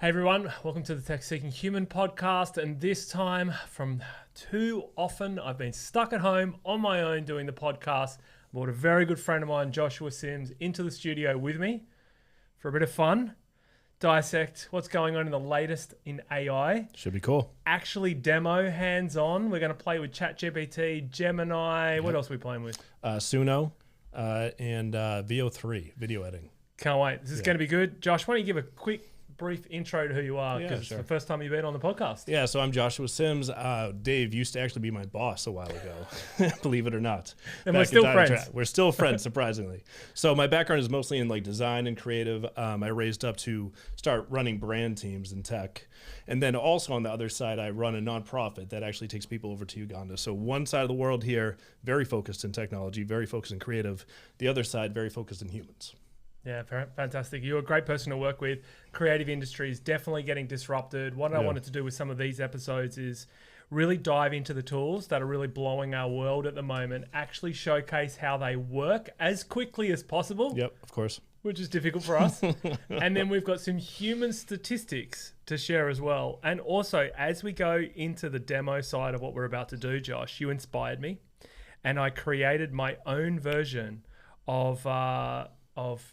Hey everyone, welcome to the Tech Seeking Human podcast. And this time, from too often, I've been stuck at home on my own doing the podcast. I brought a very good friend of mine, Joshua Sims, into the studio with me for a bit of fun. Dissect what's going on in the latest in AI. Should be cool. Actually demo hands-on. We're going to play with ChatGPT, Gemini. Yep. What else are we playing with? Suno and VO3, video editing. Can't wait. This is going to be good. Josh, why don't you give a quick brief intro to who you are, because it's the first time you've been on the podcast. Yeah, so I'm Joshua Sims. Dave used to actually be my boss a while ago, believe it or not. And we're still friends. We're still friends, surprisingly. So my background is mostly in like design and creative. I raised up to start running brand teams in tech. And then also on the other side, I run a nonprofit that actually takes people over to Uganda. So one side of the world here, very focused in technology, very focused in creative. The other side, very focused in humans. Yeah, fantastic. You're a great person to work with. Creative industries definitely getting disrupted. What I wanted to do with some of these episodes is really dive into the tools that are really blowing our world at the moment, actually showcase how they work as quickly as possible. Yep, of course. Which is difficult for us. And then we've got some human statistics to share as well. And also, as we go into the demo side of what we're about to do, Josh, you inspired me. And I created my own version of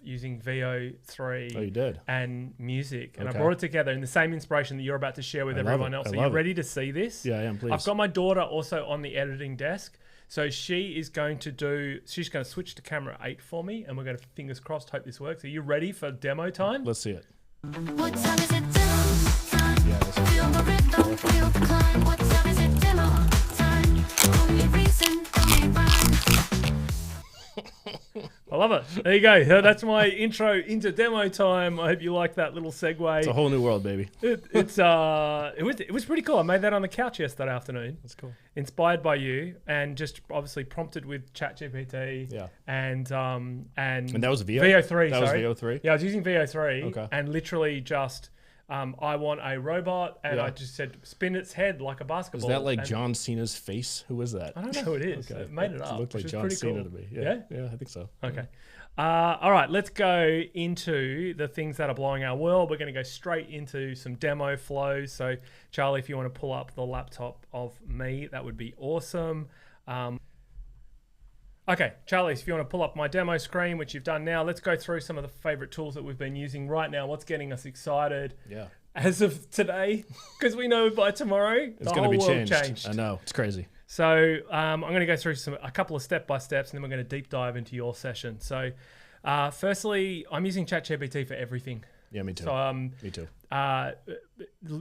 using VO3 you did. and music. And I brought it together in the same inspiration that you're about to share with everyone else. Are you ready to see this? Yeah, I am, please. I've got my daughter also on the editing desk. So she's going to switch to camera 8 for me, and we're going to, fingers crossed, hope this works. Are you ready for demo time? Let's see it. What time is it demo time? Feel the rhythm, feel the climb. What time is it demo time? Only reason, only rhyme. I love it. There you go. That's my intro into demo time. I hope you like that little segue. It's a whole new world, baby. It was pretty cool. I made that on the couch yesterday afternoon. That's cool. Inspired by you, and just obviously prompted with ChatGPT. Yeah. And that was VO3. That was VO3. Yeah, I was using VO3. Okay. And literally just. I want a robot, and I just said spin its head like a basketball. Is that like John Cena's face? Who is that? I don't know who it is. Okay. It made it up. It looked like John Cena to me. Yeah, I think so. Okay. All right, let's go into the things that are blowing our world. We're going to go straight into some demo flows. So, Charlie, if you want to pull up the laptop of me, that would be awesome. Okay, Charlie, if you want to pull up my demo screen, which you've done now, let's go through some of the favorite tools that we've been using right now. What's getting us excited? Yeah. As of today, because we know by tomorrow, it's the whole be world changed. I know, it's crazy. So I'm going to go through a couple of step-by-steps, and then we're going to deep dive into your session. So firstly, I'm using ChatGPT for everything. Yeah, me too. So me too.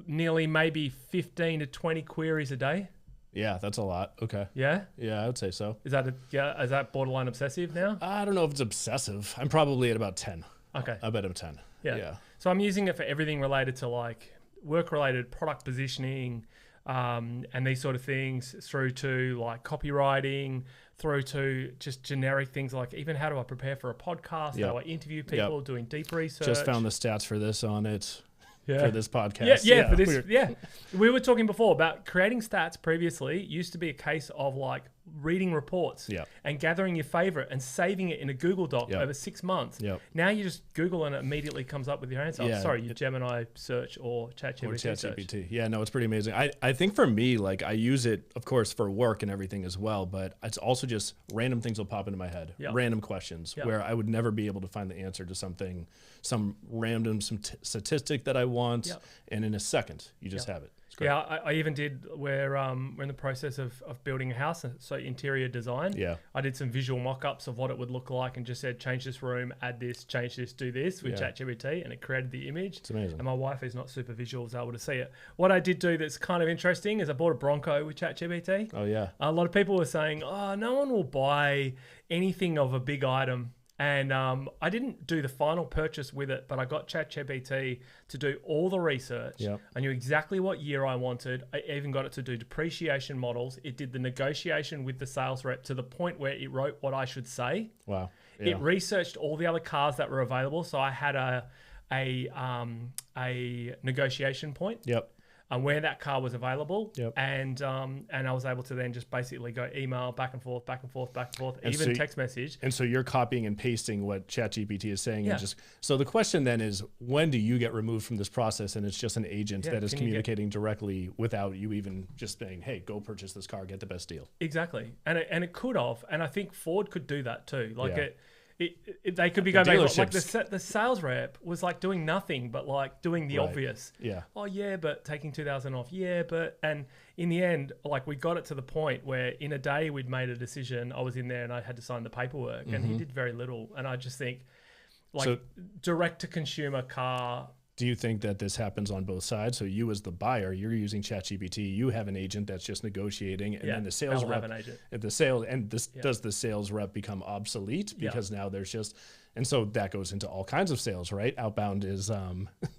Nearly maybe 15 to 20 queries a day. Yeah, that's a lot. Okay. Yeah? Yeah, I would say so. Is that borderline obsessive now? I don't know if it's obsessive. I'm probably at about 10. Okay. I bet I'm 10. Yeah. So I'm using it for everything related to like work-related product positioning and these sort of things, through to like copywriting, through to just generic things like even how do I prepare for a podcast, how do I interview people, doing deep research. Just found the stats for this on it. For this podcast. For this. We were talking before about creating stats previously. It used to be a case of like reading reports and gathering your favorite and saving it in a Google Doc over 6 months. Now you just Google and it immediately comes up with your answer. Your Gemini search or ChatGPT search. Yeah, no, it's pretty amazing. I think for me, like I use it, of course, for work and everything as well, but it's also just random things will pop into my head, random questions where I would never be able to find the answer to something, some random statistic that I want, and in a second, you just have it. Yeah, I even did where we're in the process of building a house, so interior design. Yeah. I did some visual mock-ups of what it would look like and just said, change this room, add this, change this, do this with ChatGPT, and it created the image. It's amazing. And my wife is not super visual, was able to see it. What I did do that's kind of interesting is I bought a Bronco with ChatGPT. Oh, yeah. A lot of people were saying, oh, no one will buy anything of a big item. And I didn't do the final purchase with it, but I got ChatGPT to do all the research. Yep. I knew exactly what year I wanted. I even got it to do depreciation models. It did the negotiation with the sales rep to the point where it wrote what I should say. Wow. Yeah. It researched all the other cars that were available. So I had a negotiation point. Yep. where that car was available. Yep. And I was able to then just basically go email back and forth, back and forth, back and forth, And even so text message. And so you're copying and pasting what ChatGPT is saying. Yeah. And just so the question then is, when do you get removed from this process and it's just an agent that is can you get- communicating directly without you even just saying, hey, go purchase this car, get the best deal? Exactly. And it could have. And I think Ford could do that too. Like Yeah. they could be going back. Like dealerships- the sales rep was like doing nothing but like doing the Right. obvious. Yeah. Oh yeah, but taking 2,000 off. Yeah, but and in the end, like we got it to the point where in a day we'd made a decision. I was in there and I had to sign the paperwork, and he did very little. And I just think, like, So- direct to consumer car. Do you think that this happens on both sides? So you as the buyer, you're using ChatGPT, you have an agent that's just negotiating, and Yeah, then the sales I'll rep, have an agent. at the sales, and this does the sales rep become obsolete because now there's just, and so that goes into all kinds of sales, right? Outbound is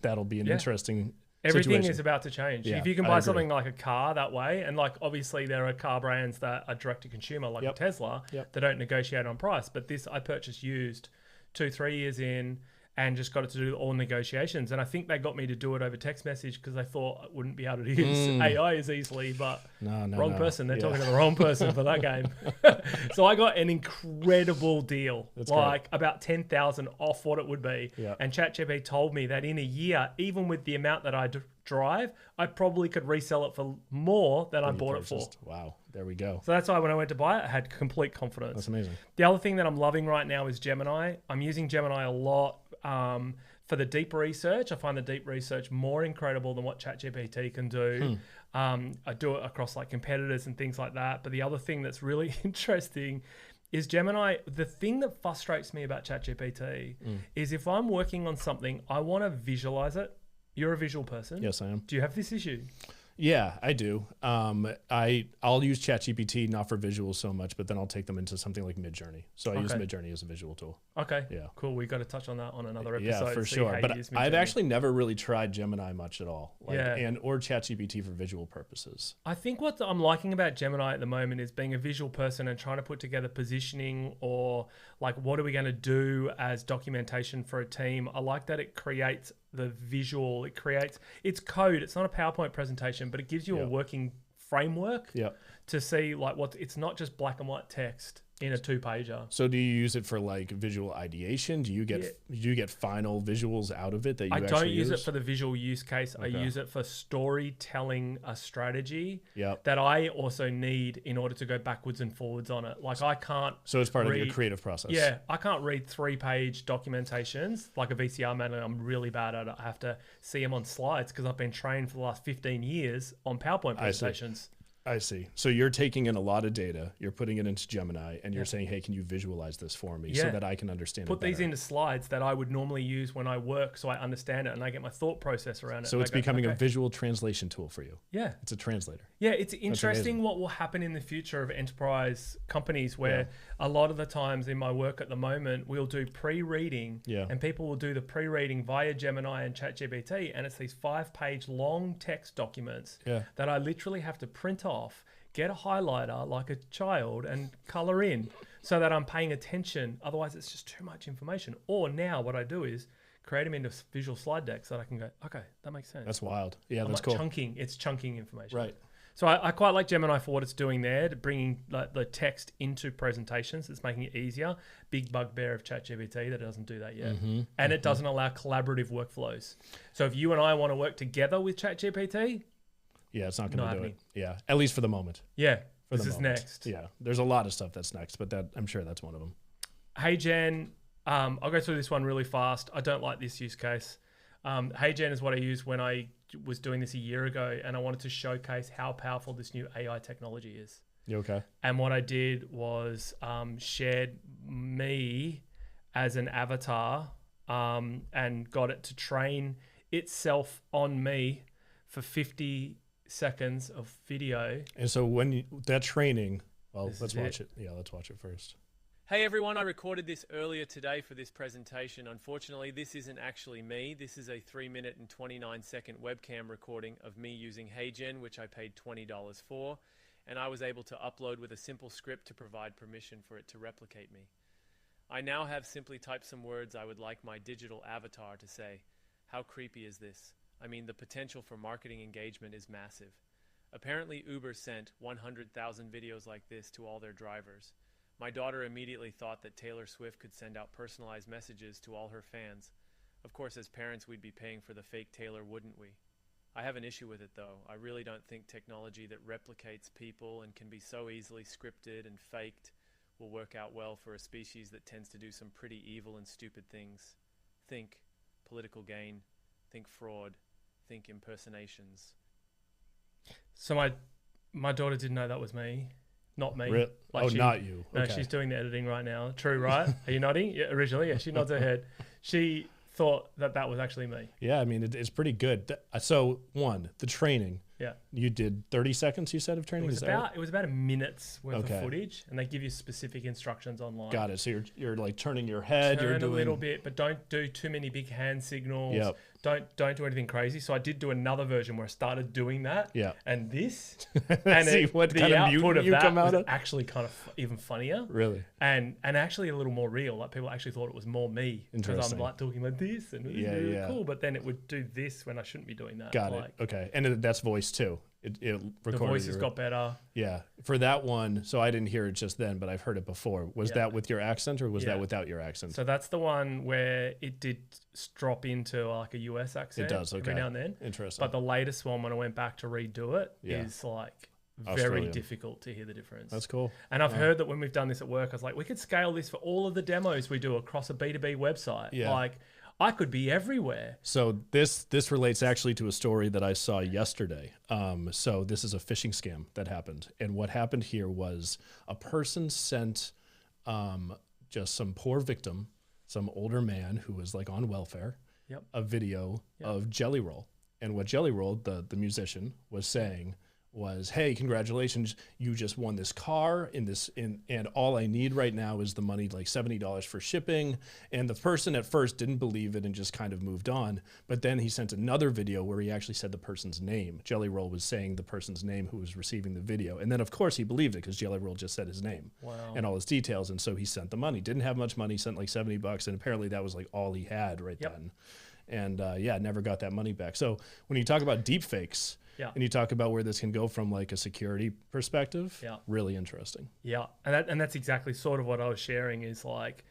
that'll be an interesting. Everything situation. is about to change. Yeah, If you can I buy agree. something like a car that way, and like obviously there are car brands that are direct to consumer, like a Tesla, that don't negotiate on price. But this I purchased used 2-3 years in, and just got it to do all negotiations. And I think they got me to do it over text message because they thought I wouldn't be able to use AI as easily. But wrong person. They're talking to the wrong person for that game. So I got an incredible deal, like about 10,000 off what it would be. Yeah. And ChatGPT told me that in a year, even with the amount that I drive, I probably could resell it for more than I bought it for. Wow, there we go. So that's why when I went to buy it, I had complete confidence. That's amazing. The other thing that I'm loving right now is Gemini. I'm using Gemini a lot for the deep research. I find the deep research more incredible than what ChatGPT can do. I do it across like competitors and things like that. But the other thing that's really interesting is Gemini. The thing that frustrates me about ChatGPT is if I'm working on something, I want to visualize it. You're a visual person. Yes, I am. Do you have this issue? Yeah, I do. I'll use ChatGPT not for visuals so much, but then I'll take them into something like Midjourney. So I use Midjourney as a visual tool. Okay. Yeah. Cool. We got to touch on that on another episode. Yeah, for see sure. how you But use I've Midjourney. actually never really tried Gemini much at all. Yeah. Or ChatGPT for visual purposes. I think what I'm liking about Gemini at the moment is being a visual person and trying to put together positioning or like what are we going to do as documentation for a team. I like that it creates the visual. It creates it's code. It's not a PowerPoint presentation, but it gives you a working framework to see like what it's not just black and white text in a 2-pager. So do you use it for like visual ideation? Do you get final visuals out of it that you I actually don't use it for the visual use case. I use it for storytelling a strategy that I also need in order to go backwards and forwards on it. Like I can't. So it's part of your creative process. Yeah, I can't read 3-page documentations like a VCR manual. I'm really bad at it. I have to see them on slides because I've been trained for the last 15 years on PowerPoint presentations. I see. So you're taking in a lot of data, you're putting it into Gemini, and you're saying, hey, can you visualize this for me so that I can understand Put it better? these into slides that I would normally use when I work so I understand it and I get my thought process around it. So and it's I go, becoming a okay. visual translation tool for you. Yeah. It's a translator. Yeah, it's interesting amazing. what will happen in the future of enterprise companies where a lot of the times in my work at the moment, we'll do pre-reading and people will do the pre-reading via Gemini and ChatGPT, and it's these 5-page long text documents that I literally have to print off, get a highlighter like a child and color in so that I'm paying attention. Otherwise, it's just too much information. Or now what I do is create them into visual slide decks so that I can go, okay, that makes sense. That's wild. Yeah, I'm that's like cool. It's chunking information. Right. So I quite like Gemini for what it's doing there, to bringing like the text into presentations. It's making it easier. Big bugbear of ChatGPT that it doesn't do that yet. And it doesn't allow collaborative workflows. So if you and I want to work together with ChatGPT, yeah, it's not going to do happening. it. Yeah, at least for the moment. yeah, For this the is moment. next. Yeah, there's a lot of stuff that's next, but that I'm sure that's one of them. HeyGen, I'll go through this one really fast. I don't like this use case. HeyGen is what I used when I was doing this a year ago, and I wanted to showcase how powerful this new AI technology is. You okay? And what I did was shared me as an avatar and got it to train itself on me for 50 seconds of video. And so that training, well, This let's is watch it. Yeah, let's watch it first. Hey everyone, I recorded this earlier today for this presentation. Unfortunately, this isn't actually me. This is a 3-minute and 29-second webcam recording of me using HeyGen, which I paid $20 for, and I was able to upload with a simple script to provide permission for it to replicate me. I now have simply typed some words I would like my digital avatar to say. How creepy is this? I mean, the potential for marketing engagement is massive. Apparently, Uber sent 100,000 videos like this to all their drivers. My daughter immediately thought that Taylor Swift could send out personalized messages to all her fans. Of course, as parents, we'd be paying for the fake Taylor, wouldn't we? I have an issue with it, though. I really don't think technology that replicates people and can be so easily scripted and faked will work out well for a species that tends to do some pretty evil and stupid things. Think political gain, think fraud, think impersonations. So my daughter didn't know that was me, not me. Not you. No, Okay. she's doing the editing right now. True, right? Are you nodding? Yeah, originally, yeah, she nods her head. She thought that was actually me. Yeah, I mean, it's pretty good. So, the training. Yeah. You did 30 seconds, you said, of training? It was about a minute's worth Okay. of footage, and they give you specific instructions online. Got it. So you're like turning your head. Turn you're doing a little bit, but don't do too many big hand signals. Yep. Don't do anything crazy. So I did do another version where I started doing that. Yeah. And this, and See what the kind of output mutant of you that come out was of? actually kind of even funnier. Really? And actually a little more real. Like people actually thought it was more me because I'm Interesting. like talking like this and it was Yeah, really yeah. cool. But then it would do this when I shouldn't be doing that. Got like, it. Okay. And that's voice too. It The recorded voice has your- got better. Yeah. For that one, so I didn't hear it just then, but I've heard it before. Was Yeah. that with your accent or was Yeah. that without your accent? So that's the one where it did drop into like a US accent. It does, okay. Every now and then. Interesting. But the latest one, when I went back to redo it, Yeah. is like very Australian. difficult to hear the difference. That's cool. And I've heard that when we've done this at work, I was like, we could scale this for all of the demos we do across a B2B website. Yeah. Like, I could be everywhere. So this relates actually to a story that I saw yesterday. So this is a phishing scam that happened, and what happened here was a person sent just some poor victim, some older man who was like on welfare, Yep. a video of Jelly Roll, and what Jelly Roll, the musician, was saying was, "Hey, congratulations, you just won this car and all I need right now is the money, like $70 for shipping." And the person at first didn't believe it and just kind of moved on. But then he sent another video where he actually said the person's name. Jelly Roll was saying the person's name who was receiving the video. And then of course he believed it because Jelly Roll just said his name and all his details. And so he sent the money. Didn't have much money, sent like $70, and apparently that was like all he had right then. And never got that money back. So when you talk about deep fakes, and you talk about where this can go from like a security perspective, really interesting. Yeah. And that's exactly sort of what I was sharing is like,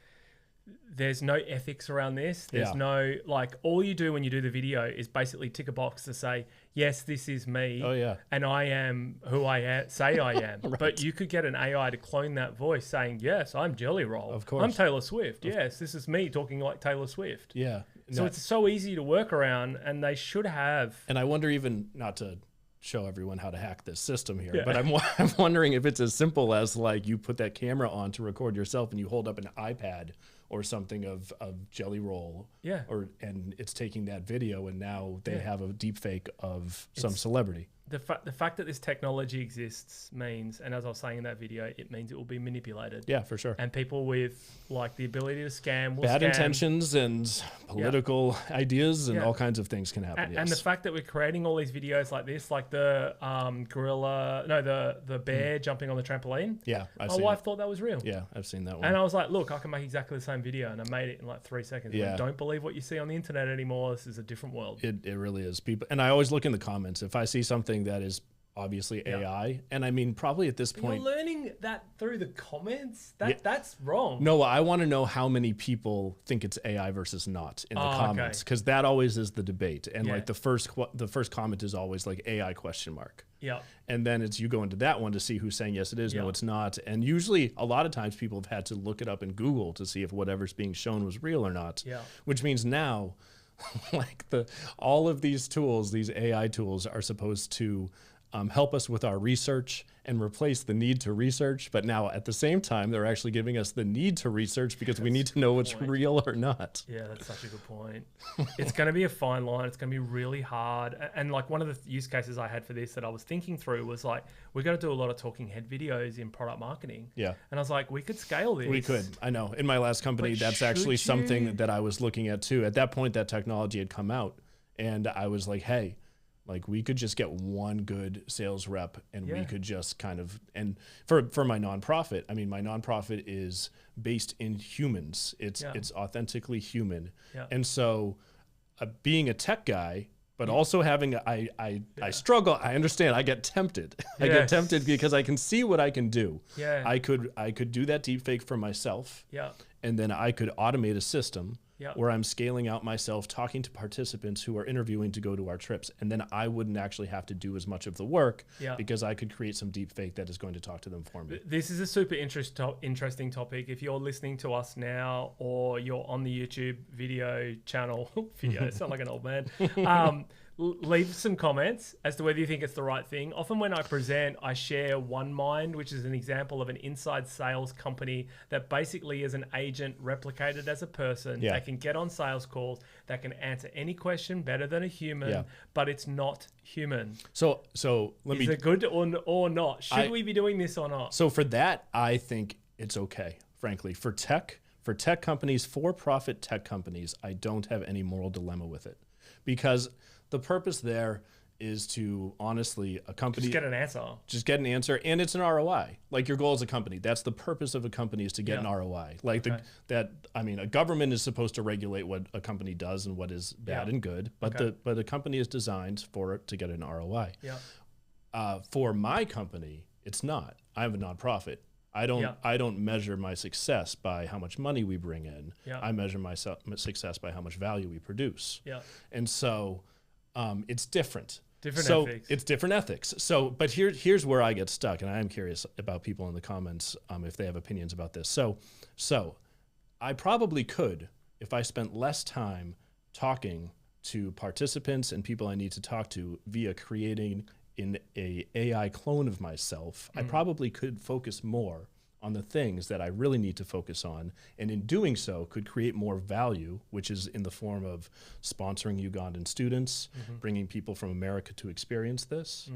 there's no ethics around this. There's no, like, all you do when you do the video is basically tick a box to say, yes, this is me. Oh, yeah. And I am who I say I am. But you could get an AI to clone that voice saying, yes, I'm Jelly Roll. Of course. I'm Taylor Swift. Yes, this is me talking like Taylor Swift. Yeah. So it's so easy to work around, and they should have. And I wonder, even not to show everyone how to hack this system here, but I'm wondering if it's as simple as like you put that camera on to record yourself and you hold up an iPad or something of Jelly Roll, and it's taking that video, and now they have a deep fake of some celebrity. The fact that this technology exists means, and as I was saying in that video, it means it will be manipulated. Yeah, for sure. And people with like the ability to scam will bad scam. intentions and political ideas and all kinds of things can happen. And the fact that we're creating all these videos like this, like the the bear jumping on the trampoline. Yeah, my wife thought that was real. Yeah, I've seen that one. And I was like, look, I can make exactly the same video, and I made it in like 3 seconds. Yeah. Like, don't believe what you see on the internet anymore. This is a different world. It really is. People, and I always look in the comments if I see something that is obviously AI, and I mean probably at this point you're learning that through the comments. That's wrong. No, I want to know how many people think it's AI versus not in the comments, because that always is the debate. And like the first comment is always like AI question mark. Yeah. And then it's you go into that one to see who's saying yes it is, no it's not. And usually a lot of times people have had to look it up in Google to see if whatever's being shown was real or not. Yeah. Which means now like all of these tools, these AI tools are supposed to help us with our research and replace the need to research. But now at the same time, they're actually giving us the need to research because we need to know what's real or not. Yeah, that's such a good point. It's going to be a fine line. It's going to be really hard. And like one of the use cases I had for this that I was thinking through was like, we're going to do a lot of talking head videos in product marketing. Yeah. And I was like, we could scale this. We could. I know. In my last company, But that's actually should something you? that I was looking at too. At that point, that technology had come out, and I was like, hey, like we could just get one good sales rep and we could just kind of, and for my nonprofit, I mean, my nonprofit is based in humans. It's authentically human. Yeah. And so being a tech guy, But also having, I struggle. I understand. I get tempted. I get tempted because I can see what I can do. Yeah. I could do that deepfake for myself. Yeah. And then I could automate a system Yeah. where I'm scaling out myself, talking to participants who are interviewing to go to our trips. And then I wouldn't actually have to do as much of the work because I could create some deepfake that is going to talk to them for me. This is a super interesting topic. If you're listening to us now or you're on the YouTube video channel, I sound like an old man, leave some comments as to whether you think it's the right thing. Often when I present, I share OneMind, which is an example of an inside sales company that basically is an agent replicated as a person. Yeah. They can get on sales calls, that can answer any question better than a human, but it's not human. So let me... Is it good or not? Should we be doing this or not? So for that, I think it's okay, frankly. For tech companies, for-profit tech companies, I don't have any moral dilemma with it. Because the purpose there is to honestly, a company... Just get an answer. And it's an ROI. Like your goal as a company. That's the purpose of a company, is to get an ROI. Like a government is supposed to regulate what a company does and what is bad and good, but a company is designed for it to get an ROI. Yeah. For my company, it's not. I have a nonprofit. I don't measure my success by how much money we bring in. Yeah. I measure my success by how much value we produce. Yeah. And so it's different. Ethics. It's different ethics. So, but here's where I get stuck, and I am curious about people in the comments if they have opinions about this. So I probably could, if I spent less time talking to participants and people I need to talk to via creating in a AI clone of myself, I probably could focus more on the things that I really need to focus on, and in doing so could create more value, which is in the form of sponsoring Ugandan students, bringing people from America to experience this.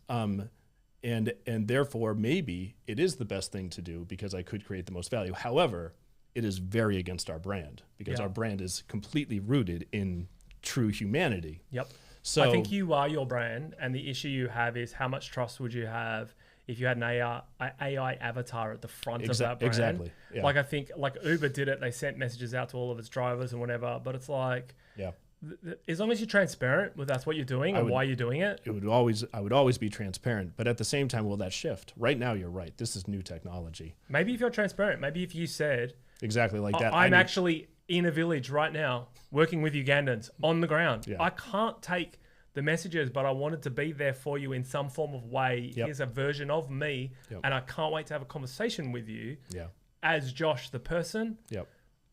And therefore maybe it is the best thing to do because I could create the most value. However, it is very against our brand because our brand is completely rooted in true humanity. Yep. So I think you are your brand, and the issue you have is how much trust would you have if you had an AI avatar at the front of that brand? Exactly. Yeah. Like I think like Uber did it, they sent messages out to all of its drivers and whatever, but it's like, as long as you're transparent with that's what you're doing and why you're doing it. I would always be transparent, but at the same time, will that shift? Right now, you're right. This is new technology. Maybe if you're transparent, maybe if you said exactly like that, I'm actually in a village right now working with Ugandans on the ground. Yeah. I can't take the messages, but I wanted to be there for you in some form of way. Here's a version of me, and I can't wait to have a conversation with you as Josh the person.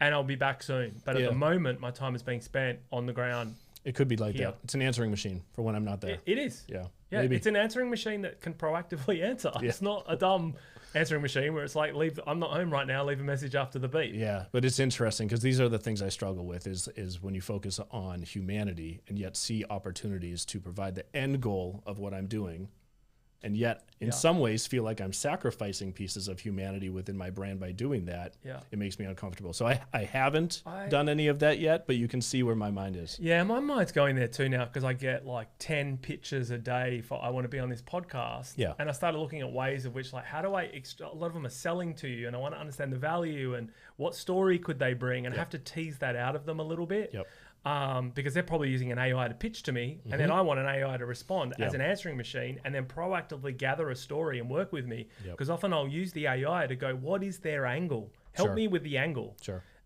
And I'll be back soon. But at the moment, my time is being spent on the ground. It could be like that. It's an answering machine for when I'm not there. It is. Yeah. Maybe. It's an answering machine that can proactively answer. It's not a dumb answering machine where it's like, I'm not home right now, leave a message after the beep. Yeah, but it's interesting because these are the things I struggle with is when you focus on humanity and yet see opportunities to provide the end goal of what I'm doing, and yet in some ways feel like I'm sacrificing pieces of humanity within my brand by doing that. It makes me uncomfortable. So I haven't done any of that yet, but you can see where my mind is. Yeah, my mind's going there too now because I get like 10 pictures a day for I want to be on this podcast. Yeah. And I started looking at ways of which like, how do a lot of them are selling to you and I want to understand the value and what story could they bring and have to tease that out of them a little bit. Because they're probably using an AI to pitch to me, and then I want an AI to respond as an answering machine and then proactively gather a story and work with me. Because often I'll use the AI to go, what is their angle? Help me with the angle.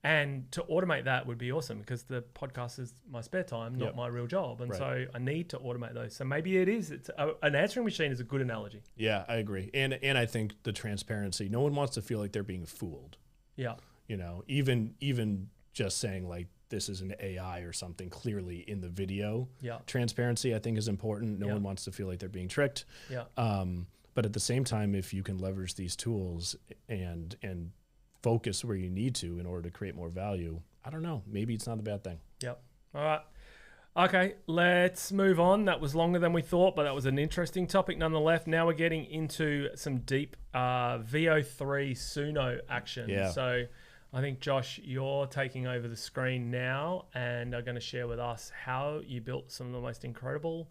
And to automate that would be awesome because the podcast is my spare time, not my real job. And so I need to automate those. So maybe an answering machine is a good analogy. Yeah, I agree. And I think the transparency, no one wants to feel like they're being fooled. Yeah. You know, even just saying like, this is an AI or something clearly in the video. Transparency, I think, is important. No one wants to feel like they're being tricked. But at the same time, if you can leverage these tools and focus where you need to in order to create more value, I don't know. Maybe it's not a bad thing. All right. Okay, let's move on. That was longer than we thought, but that was an interesting topic nonetheless. Now we're getting into some deep VO3 Suno action. So I think, Josh, you're taking over the screen now and are going to share with us how you built some of the most incredible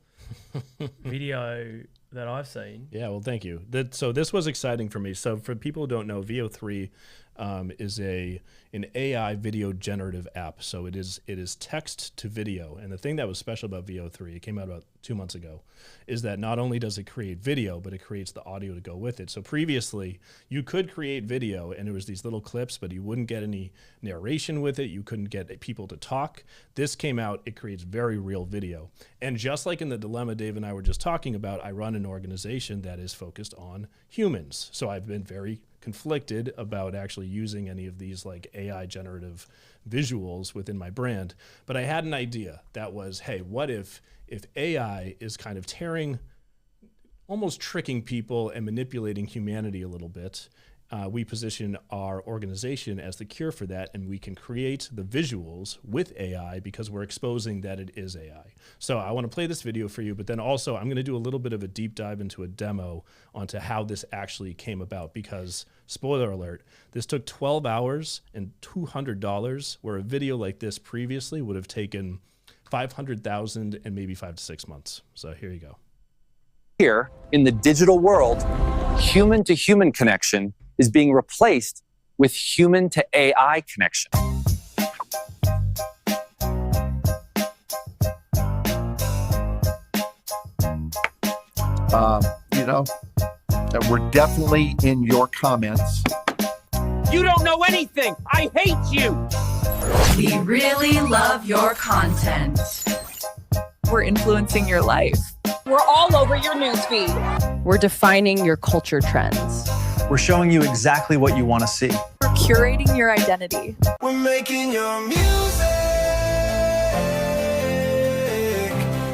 video that I've seen. Yeah, well, thank you. So this was exciting for me. So for people who don't know, VO3 is an AI video generative app. So it is text to video. And the thing that was special about VO3, it came out about 2 months ago, is that not only does it create video, but it creates the audio to go with it. So previously, you could create video and it was these little clips, but you wouldn't get any narration with it. You couldn't get people to talk. This came out, it creates very real video. And just like in the dilemma Dave and I were just talking about, I run an organization that is focused on humans. So I've been very conflicted about actually using any of these like AI generative visuals within my brand. But I had an idea that was, hey, what if AI is kind of almost tricking people and manipulating humanity a little bit? We position our organization as the cure for that, and we can create the visuals with AI because we're exposing that it is AI. So I want to play this video for you, but then also I'm going to do a little bit of a deep dive into a demo onto how this actually came about because, spoiler alert, this took 12 hours and $200, where a video like this previously would have taken 500,000 and maybe 5 to 6 months. So here you go. Here in the digital world, human to human connection is being replaced with human to AI connection. You know, we're definitely in your comments. You don't know anything. I hate you. We really love your content. We're influencing your life. We're all over your newsfeed. We're defining your culture trends. We're showing you exactly what you want to see. We're curating your identity. We're making your music.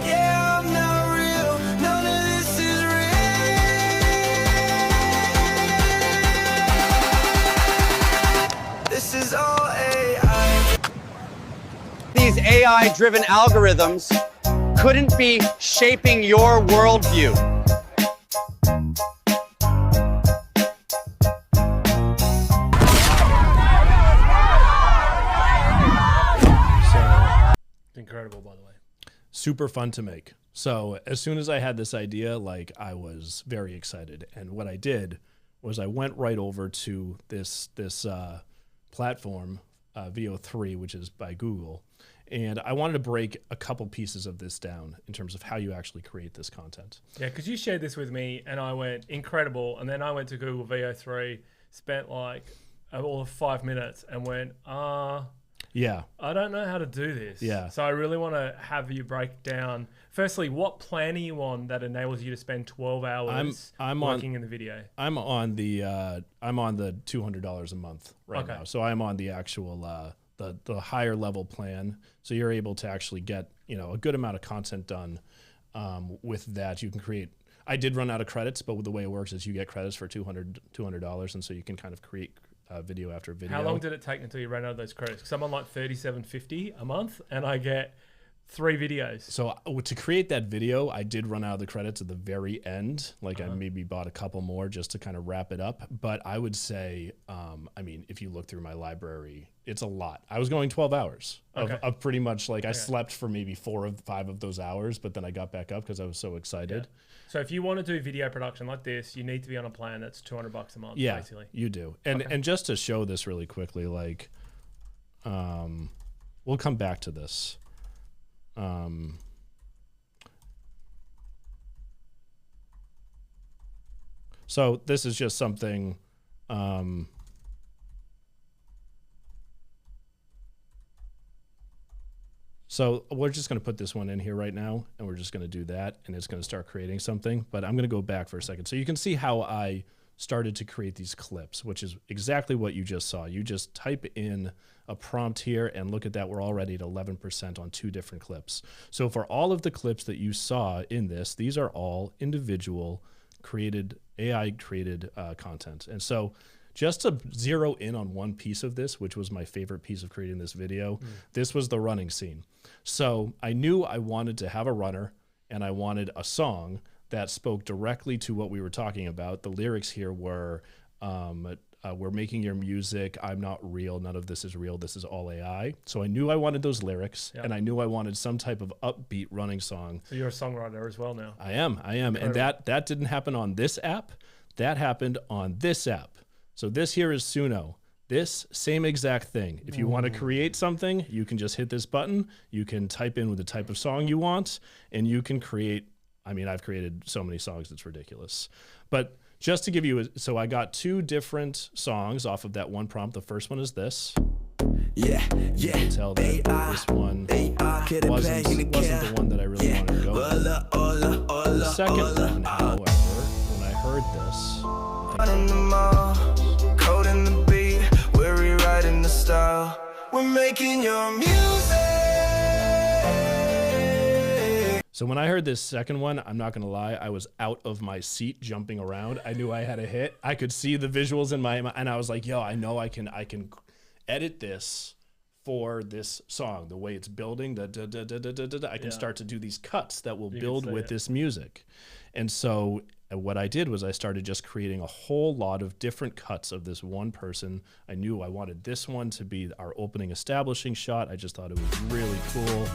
Yeah, I'm not real. None of this is real. This is all AI. These AI-driven algorithms couldn't be shaping your worldview. Incredible, by the way. Super fun to make. So as soon as I had this idea, like I was very excited. And what I did was I went right over to this platform, VO3, which is by Google. And I wanted to break a couple pieces of this down in terms of how you actually create this content. Yeah, because you shared this with me and I went, incredible. And then I went to Google VO3, spent like all of 5 minutes and went, yeah, I don't know how to do this. Yeah. So I really want to have you break down, firstly, what plan are you on that enables you to spend 12 hours working in the video? I'm on the $200 a month right now. So I'm on the actual the higher level plan. So you're able to actually get, a good amount of content done with that. You can create, I did run out of credits, but the way it works is you get credits for $200, and so you can kind of create video after video. How long did it take until you ran out of those credits? Because I'm on like $37.50 a month and I get 3 videos. So to create that video, I did run out of the credits at the very end. Like I maybe bought a couple more just to kind of wrap it up. But I would say, I mean, if you look through my library, it's a lot. I was going 12 hours of pretty much like I slept for maybe 4 or 5 of those hours, but then I got back up because I was so excited. Yeah. So if you want to do video production like this, you need to be on a plan that's $200 a month, basically. You do. And just to show this really quickly, like, we'll come back to this. So this is just something, so we're just going to put this one in here right now, and we're just going to do that, and it's going to start creating something. But I'm going to go back for a second. So you can see how I started to create these clips, which is exactly what you just saw. You just type in a prompt here, and look at that. We're already at 11% on 2 different clips. So for all of the clips that you saw in this, these are all individual created, AI created content. And so just to zero in on one piece of this, which was my favorite piece of creating this video, this was the running scene. So I knew I wanted to have a runner, and I wanted a song that spoke directly to what we were talking about. The lyrics here were, we're making your music, I'm not real, none of this is real, this is all AI. So I knew I wanted those lyrics, and I knew I wanted some type of upbeat running song. So you're a songwriter as well now. I am. And that didn't happen on this app, that happened on this app. So this here is Suno. This same exact thing. If you want to create something, you can just hit this button. You can type in with the type of song you want, and you can create. I mean, I've created so many songs, it's ridiculous. But just to give you, so I got 2 different songs off of that one prompt. The first one is this. Yeah. You can tell that this one wasn't the one that I really wanted to go with. The second one, however, when I heard this, Code in the beat, we're rewriting the style. We're making your music. so when I heard this second one, I'm not gonna lie, I was out of my seat jumping around. I knew I had a hit. I could see the visuals in my, and I was like, yo, I know I can edit this for this song, the way it's building, I can start to do these cuts that will build with this music. And so what I did was I started just creating a whole lot of different cuts of this one person. I knew I wanted this one to be our opening establishing shot. I just thought it was really cool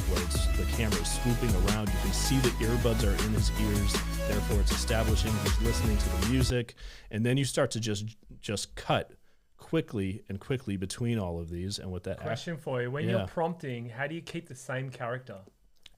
where the camera is swooping around. You can see the earbuds are in his ears, therefore it's establishing he's listening to the music. And then you start to just cut quickly between all of these. And with that question for you, when you're prompting, how do you keep the same character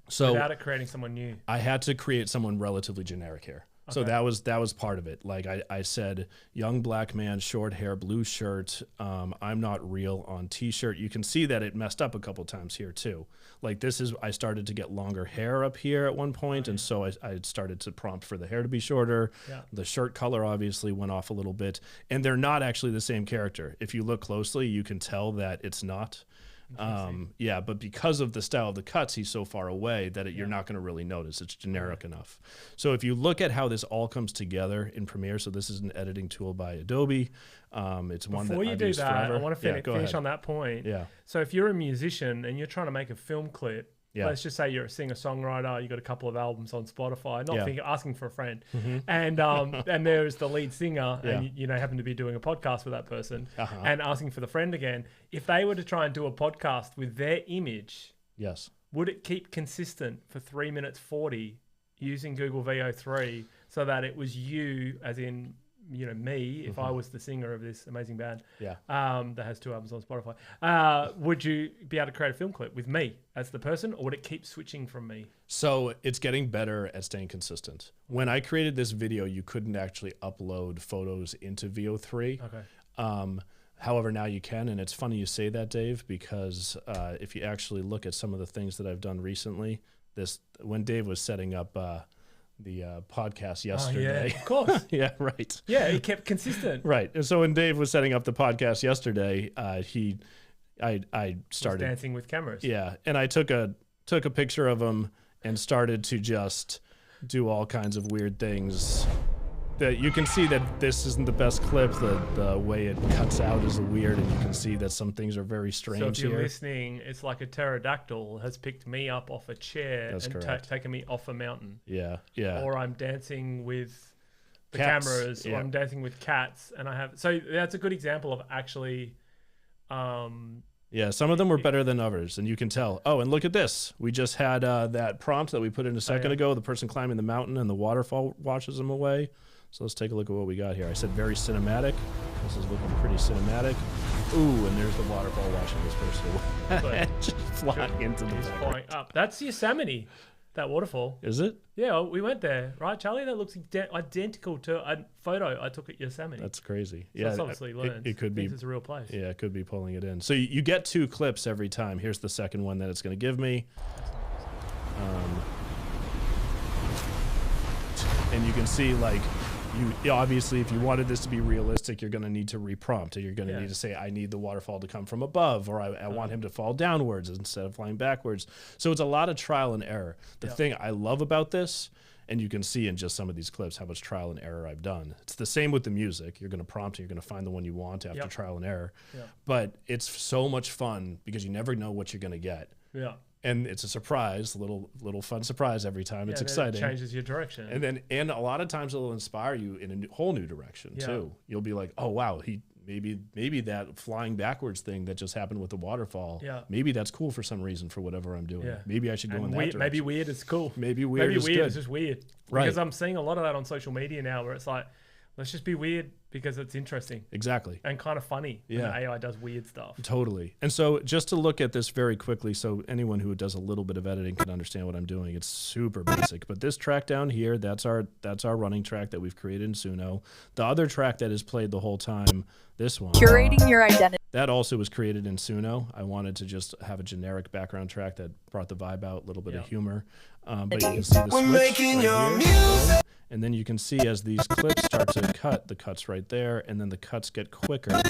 so without it creating someone new? I had to create someone relatively generic here. So that was part of it. Like I said, young black man, short hair, blue shirt, I'm not real on t-shirt. You can see that it messed up a couple times here too. Like this is, I started to get longer hair up here at one point, and so I started to prompt for the hair to be shorter. The shirt color obviously went off a little bit, and they're not actually the same character. If you look closely, you can tell that it's not. But because of the style of the cuts, he's so far away that you're not going to really notice. It's generic enough. So if you look at how this all comes together in Premiere, so this is an editing tool by Adobe. It's one that Before you do that, I want to finish on that point. Yeah. So if you're a musician and you're trying to make a film clip, let's just say you're a singer-songwriter, you got a couple of albums on Spotify, asking for a friend, and there's the lead singer, and you know happen to be doing a podcast with that person, and asking for the friend again. If they were to try and do a podcast with their image, would it keep consistent for 3 minutes 40 using Google VO3 so that it was you, as in me, if I was the singer of this amazing band that has 2 albums on Spotify, would you be able to create a film clip with me as the person, or would it keep switching from me? So it's getting better at staying consistent. When I created this video, you couldn't actually upload photos into VO3. However, now you can, and it's funny you say that, Dave, because if you actually look at some of the things that I've done recently, when Dave was setting up the podcast yesterday. Of course. Right. Yeah, he kept consistent. Right. And so when Dave was setting up the podcast yesterday, I started dancing with cameras. Yeah, and I took a picture of him and started to just do all kinds of weird things. That you can see that this isn't the best clip. The way it cuts out is weird, and you can see that some things are very strange here. So if you're listening, it's like a pterodactyl has picked me up off a chair taken me off a mountain. Yeah. Or I'm dancing with the cats. Cameras, or I'm dancing with cats, and I have. So that's a good example of actually. Some of them were better than others, and you can tell. Oh, and look at this. We just had that prompt that we put in a second ago, the person climbing the mountain and the waterfall washes them away. So let's take a look at what we got here. I said very cinematic. This is looking pretty cinematic. Ooh, and there's the waterfall washing this person away. Just flying into the background. Flying up. That's Yosemite, that waterfall. Is it? Yeah, we went there, right, Charlie? That looks identical to a photo I took at Yosemite. That's crazy. So it's obviously learned. It could be. It's a real place. Yeah, it could be pulling it in. So you get 2 clips every time. Here's the second one that it's going to give me. And you can see, like, obviously, if you wanted this to be realistic, you're going to need to reprompt. You're going to need to say, I need the waterfall to come from above, or I want him to fall downwards instead of flying backwards. So it's a lot of trial and error. The thing I love about this, and you can see in just some of these clips how much trial and error I've done. It's the same with the music. You're going to prompt and you're going to find the one you want after trial and error. But it's so much fun because you never know what you're going to get. And it's a surprise, little fun surprise every time. It's exciting. It changes your direction. And a lot of times it'll inspire you in a whole new direction too. You'll be like, oh wow, maybe that flying backwards thing that just happened with the waterfall. Maybe that's cool for some reason for whatever I'm doing. Maybe I should go in that direction. Maybe weird is cool. Maybe weird is just weird. Right. Because I'm seeing a lot of that on social media now, where it's like, let's just be weird because it's interesting Exactly. and kind of funny when Yeah. the AI does weird stuff. Totally. And so just to look at this very quickly, so anyone who does a little bit of editing can understand what I'm doing. It's super basic, but this track down here, that's our running track that we've created in Suno. The other track that is played the whole time, this one, Curating your identity. that also was created in Suno. I wanted to just have a generic background track that brought the vibe out, a little bit of humor. But you can see the switch making right your here. And then you can see as these clips start to cut, the cuts right there, and then the cuts get quicker. The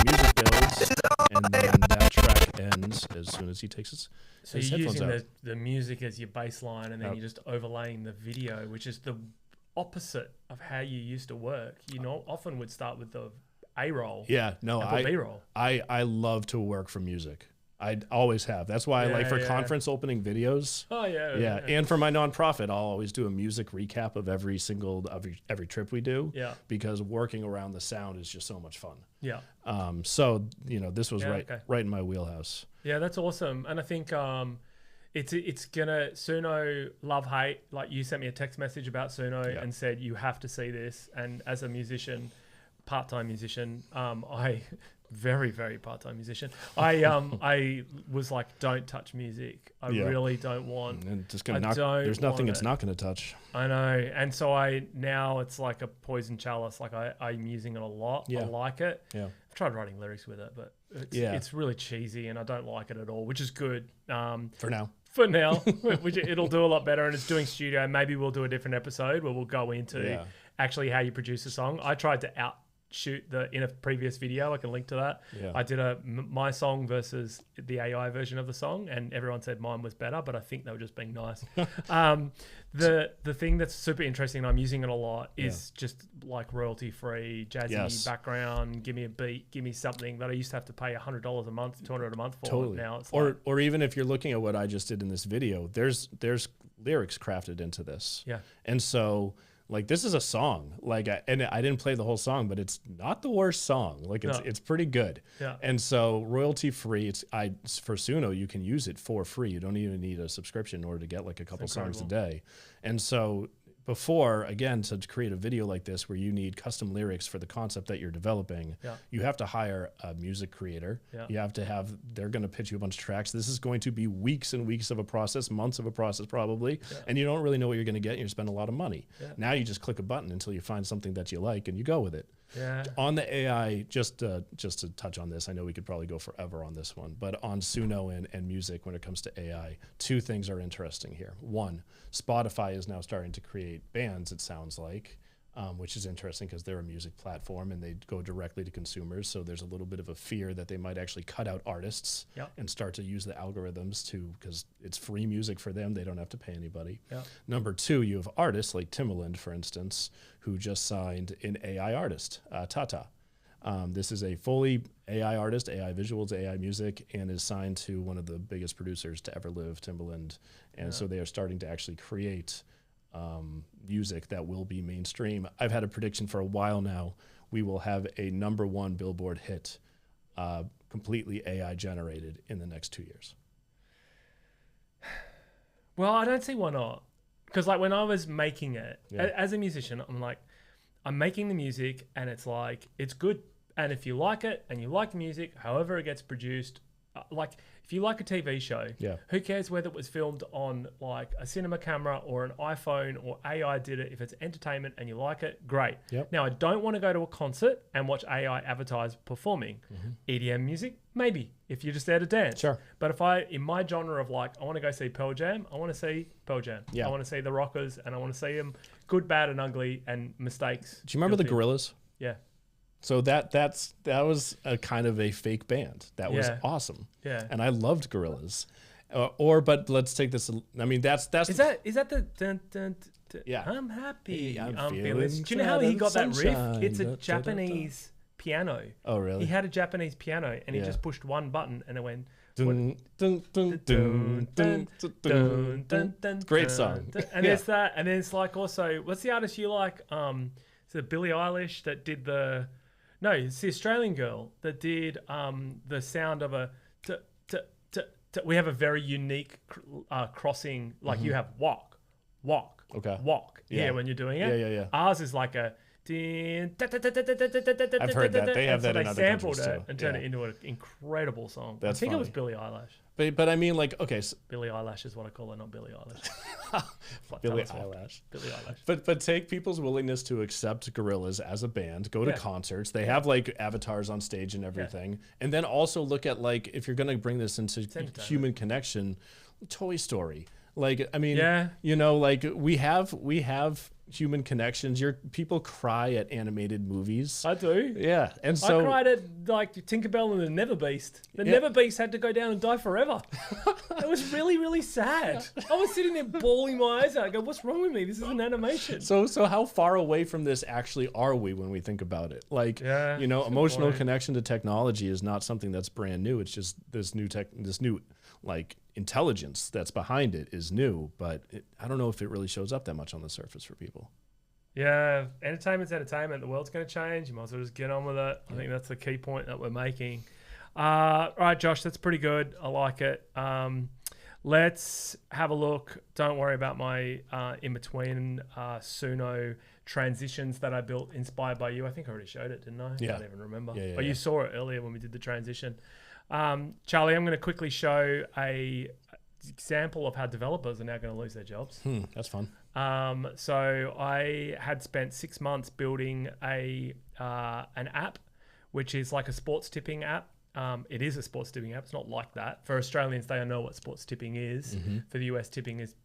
music builds, and then that track ends as soon as he takes his So his you're headphones using out. the music as your baseline, and then Yep. you're just overlaying the video, which is the opposite of how you used to work. You know, often would start with the A-roll. Yeah, no, and put B-roll. I love to work from music. I always have. That's why I like for conference opening videos. Oh yeah, Yeah, and for my nonprofit, I'll always do a music recap of every trip we do. Yeah. Because working around the sound is just so much fun. Yeah. So this was Yeah, right in my wheelhouse. Yeah, that's awesome. And I think it's gonna Suno love hate. Like you sent me a text message about Suno and said you have to see this. And as a musician, part-time musician, I very part-time musician. I was like, don't touch music. I really don't want. And just gonna knock. There's nothing it's not gonna touch. I know, and so now it's like a poison chalice. Like I'm using it a lot. Yeah. I like it. Yeah. I've tried writing lyrics with it, but it's really cheesy, and I don't like it at all, which is good. For now. For now, which it'll do a lot better, and it's doing studio. Maybe we'll do a different episode where we'll go into actually how you produce a song. I tried to outshoot in a previous video. I can link to that. Yeah. I did my song versus the AI version of the song, and everyone said mine was better, but I think they were just being nice. The thing that's super interesting, and I'm using it a lot, is just like royalty free, jazzy background. Give me a beat, give me something that I used to have to pay $100 a month, $200 a month for. Totally. Now it's or even if you're looking at what I just did in this video, there's lyrics crafted into this. Yeah. And so like this is a song. Like and I didn't play the whole song, but it's not the worst song. Like it's pretty good. Yeah. And so royalty free. For Suno, you can use it for free. You don't even need a subscription in order to get like a couple songs a day. And so before, again, to create a video like this where you need custom lyrics for the concept that you're developing, you have to hire a music creator. You have to they're going to pitch you a bunch of tracks. This is going to be weeks and weeks of a process, months of a process probably, and you don't really know what you're going to get, and you spend a lot of money. Now you just click a button until you find something that you like, and you go with it. Yeah. On the AI, just to touch on this, I know we could probably go forever on this one, but on Suno and music, when it comes to AI, two things are interesting here. One, Spotify is now starting to create bands, it sounds like, which is interesting because they're a music platform and they go directly to consumers. So there's a little bit of a fear that they might actually cut out artists and start to use the algorithms because it's free music for them. They don't have to pay anybody. Number two, you have artists like Timbaland, for instance, who just signed an AI artist, Tata. This is a fully AI artist, AI visuals, AI music, and is signed to one of the biggest producers to ever live, Timbaland. And so they are starting to actually create music that will be mainstream. I've had a prediction for a while now. We will have a #1 Billboard hit, completely AI generated in the next 2 years. Well, I don't see why not. Because like when I was making it, as a musician, I'm making the music and it's like, it's good. And if you like it and you like the music, however it gets produced, like if you like a TV show, who cares whether it was filmed on like a cinema camera or an iPhone or AI did it? If it's entertainment and you like it, great. Now, I don't want to go to a concert and watch AI advertise performing. EDM music, maybe, if you're just there to dance. Sure. But if in my genre of like, I want to go see Pearl Jam, I want to see Pearl Jam. I want to see the Rockers and I want to see them good, bad and ugly and mistakes. Do you remember the Gorillaz? Yeah. So that was a kind of a fake band. That was awesome. Yeah. And I loved Gorillaz. But let's take this. I mean, that's is that the dun, dun, dun, yeah. I'm happy. I'm feeling. feeling Do you know how he got that sunshine. riff? It's a Japanese piano. Oh, really? He had a Japanese piano and he just pushed one button and it went. Dun, dun, dun, dun, dun, dun, dun, dun. Great song. And there's that, and then it's like also, what's the artist you like? Is it Billie Eilish that did the? No, it's the Australian girl that did the sound of a. We have a very unique crossing. Like you have walk, walk Yeah. here when you're doing it. Yeah. Ours is like a. I've heard that. They have that in other sampled countries, it too. and turned Yeah. it into an incredible song. That's I think it was funny. Billie Eilish. But I mean, like, okay, so Billie Eilish is what I call her, not Billie Eilish. Billie Eilish. Billie Eilish. But take people's willingness to accept Gorillaz as a band, go to concerts. They have like avatars on stage and everything, and then also look at like if you're gonna bring this into human connection, Toy Story. Like, I mean, you know, like we have human connections. People cry at animated movies. I do. Yeah, and so I cried at like Tinkerbell and the Never Beast. The Never Beast had to go down and die forever. It was really, really sad. I was sitting there bawling my eyes out. I go, "What's wrong with me? This is an animation." So how far away from this actually are we when we think about it? Like, you know, emotional connection to technology is not something that's brand new. It's just this new like intelligence that's behind it is new, but I don't know if it really shows up that much on the surface for people. Yeah, entertainment's entertainment. The world's going to change. You might as well just get on with it. I think that's the key point that we're making. All right, Josh, that's pretty good. I like it. Let's have a look. Don't worry about my in-between Suno transitions that I built inspired by you. I think I already showed it, didn't I? Yeah. I don't even remember. Yeah, you saw it earlier when we did the transition. Charlie, I'm going to quickly show a example of how developers are now going to lose their jobs. That's fun. So I had spent 6 months building an app, which is like a sports tipping app. It is a sports tipping app. It's not like that. For Australians, they know what sports tipping is. For the US, tipping is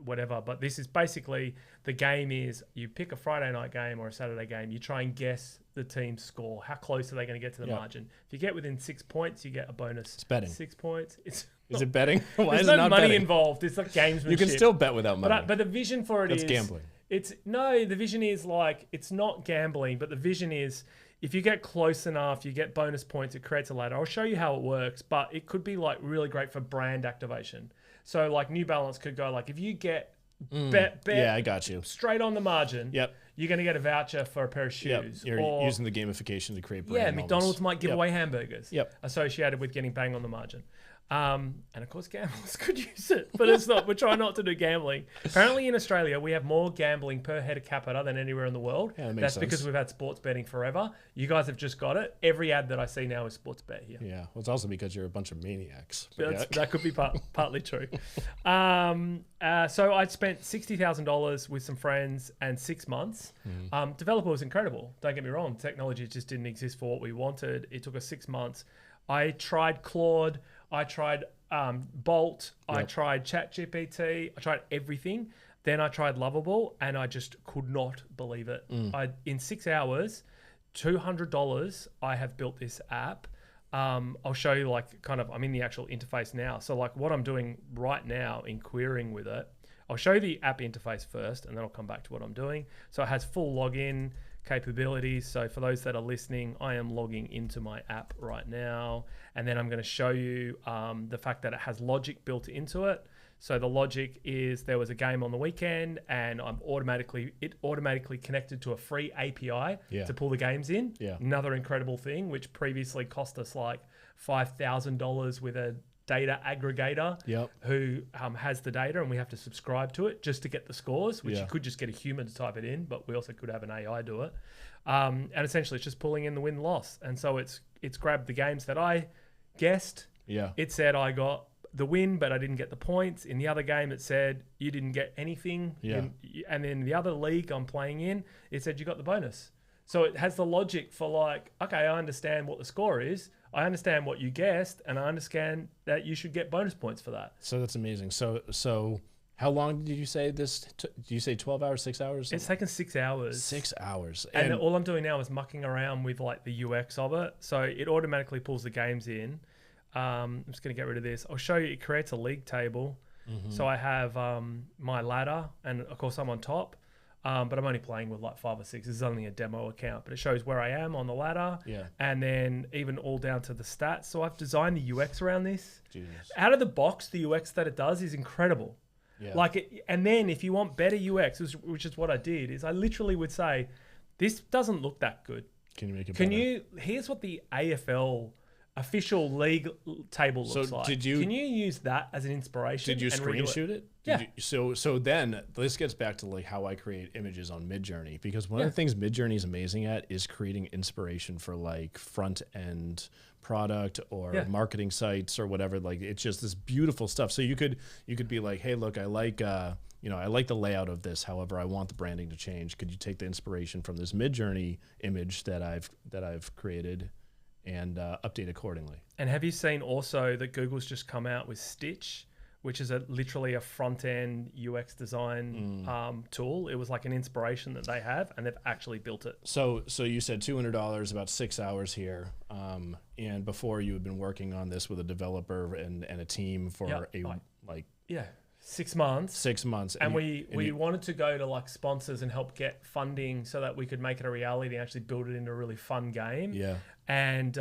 whatever. But this is basically, the game is you pick a Friday night game or a Saturday game. You try and guess the team's score. How close are they going to get to the margin? If you get within 6 points, you get a bonus. It's betting. 6 points. Is it betting? Why There's is no it not money betting? involved. It's like gamesmanship. You can still bet without money. But the vision for it is... That's gambling. The vision is like, it's not gambling, but the vision is if you get close enough, you get bonus points, it creates a ladder. I'll show you how it works, but it could be like really great for brand activation. So like New Balance could go like, if you get bet yeah, I got you. straight on the margin, Yep. you're going to get a voucher for a pair of shoes. You're using the gamification to create brand Yeah, moments. McDonald's might give away hamburgers Yep. associated with getting bang on the margin. And of course, gamblers could use it, but it's not. We're trying not to do gambling. Apparently, in Australia, we have more gambling per head capita than anywhere in the world. Yeah, that makes That's sense. because we've had sports betting forever. You guys have just got it. Every ad that I see now is sports bet here. Yeah, well, it's also because you're a bunch of maniacs. But That could be partly true. So I'd spent $60,000 with some friends and 6 months. Developer was incredible. Don't get me wrong. Technology just didn't exist for what we wanted. It took us 6 months. I tried Claude. I tried Bolt. I tried ChatGPT. I tried everything. Then I tried Loveable, and I just could not believe it. In 6 hours, $200, I have built this app. I'll show you like kind of, I'm in the actual interface now. So like what I'm doing right now in querying with it, I'll show you the app interface first, and then I'll come back to what I'm doing. So it has full login capabilities. So for those that are listening, I am logging into my app right now, and then I'm going to show you the fact that it has logic built into it. So the logic is there was a game on the weekend, and it automatically connected to a free API to pull the games in. Another incredible thing, which previously cost us like $5,000 with a data aggregator who has the data, and we have to subscribe to it just to get the scores, which you could just get a human to type it in, but we also could have an AI do it. And essentially it's just pulling in the win-loss. And so it's grabbed the games that I guessed. It said I got the win, but I didn't get the points. In the other game, it said you didn't get anything. And then the other league I'm playing in, it said you got the bonus. So it has the logic for like, okay, I understand what the score is. I understand what you guessed, and I understand that you should get bonus points for that. So that's amazing. So how long did you say this? Did you say 12 hours, 6 hours? It's taken 6 hours. 6 hours. And all I'm doing now is mucking around with like the UX of it. So it automatically pulls the games in. I'm just going to get rid of this. I'll show you. It creates a league table. So I have my ladder, and of course I'm on top. But I'm only playing with like 5 or 6. This is only a demo account, but it shows where I am on the ladder. And then even all down to the stats. So I've designed the UX around this. Out of the box, the UX that it does is incredible. And then if you want better UX, which is what I did, is I literally would say, this doesn't look that good. Can you make it better? Here's what the AFL official league table So looks like. did you- Can you use that as an inspiration? Did you and redo screenshot it? Yeah. So then this gets back to like how I create images on Midjourney, because one of the things Midjourney is amazing at is creating inspiration for like front end product or marketing sites or whatever. Like it's just this beautiful stuff. So you could be like, hey, look, I like I like the layout of this. However, I want the branding to change. Could you take the inspiration from this Midjourney image that I've created and update accordingly? And have you seen also that Google's just come out with Stitch, which is literally a front-end UX design tool? It was like an inspiration that they have, and they've actually built it. So you said $200, about 6 hours here, and before you had been working on this with a developer and a team for 6 months. 6 months, And we wanted to go to like sponsors and help get funding so that we could make it a reality and actually build it into a really fun game. Yeah. And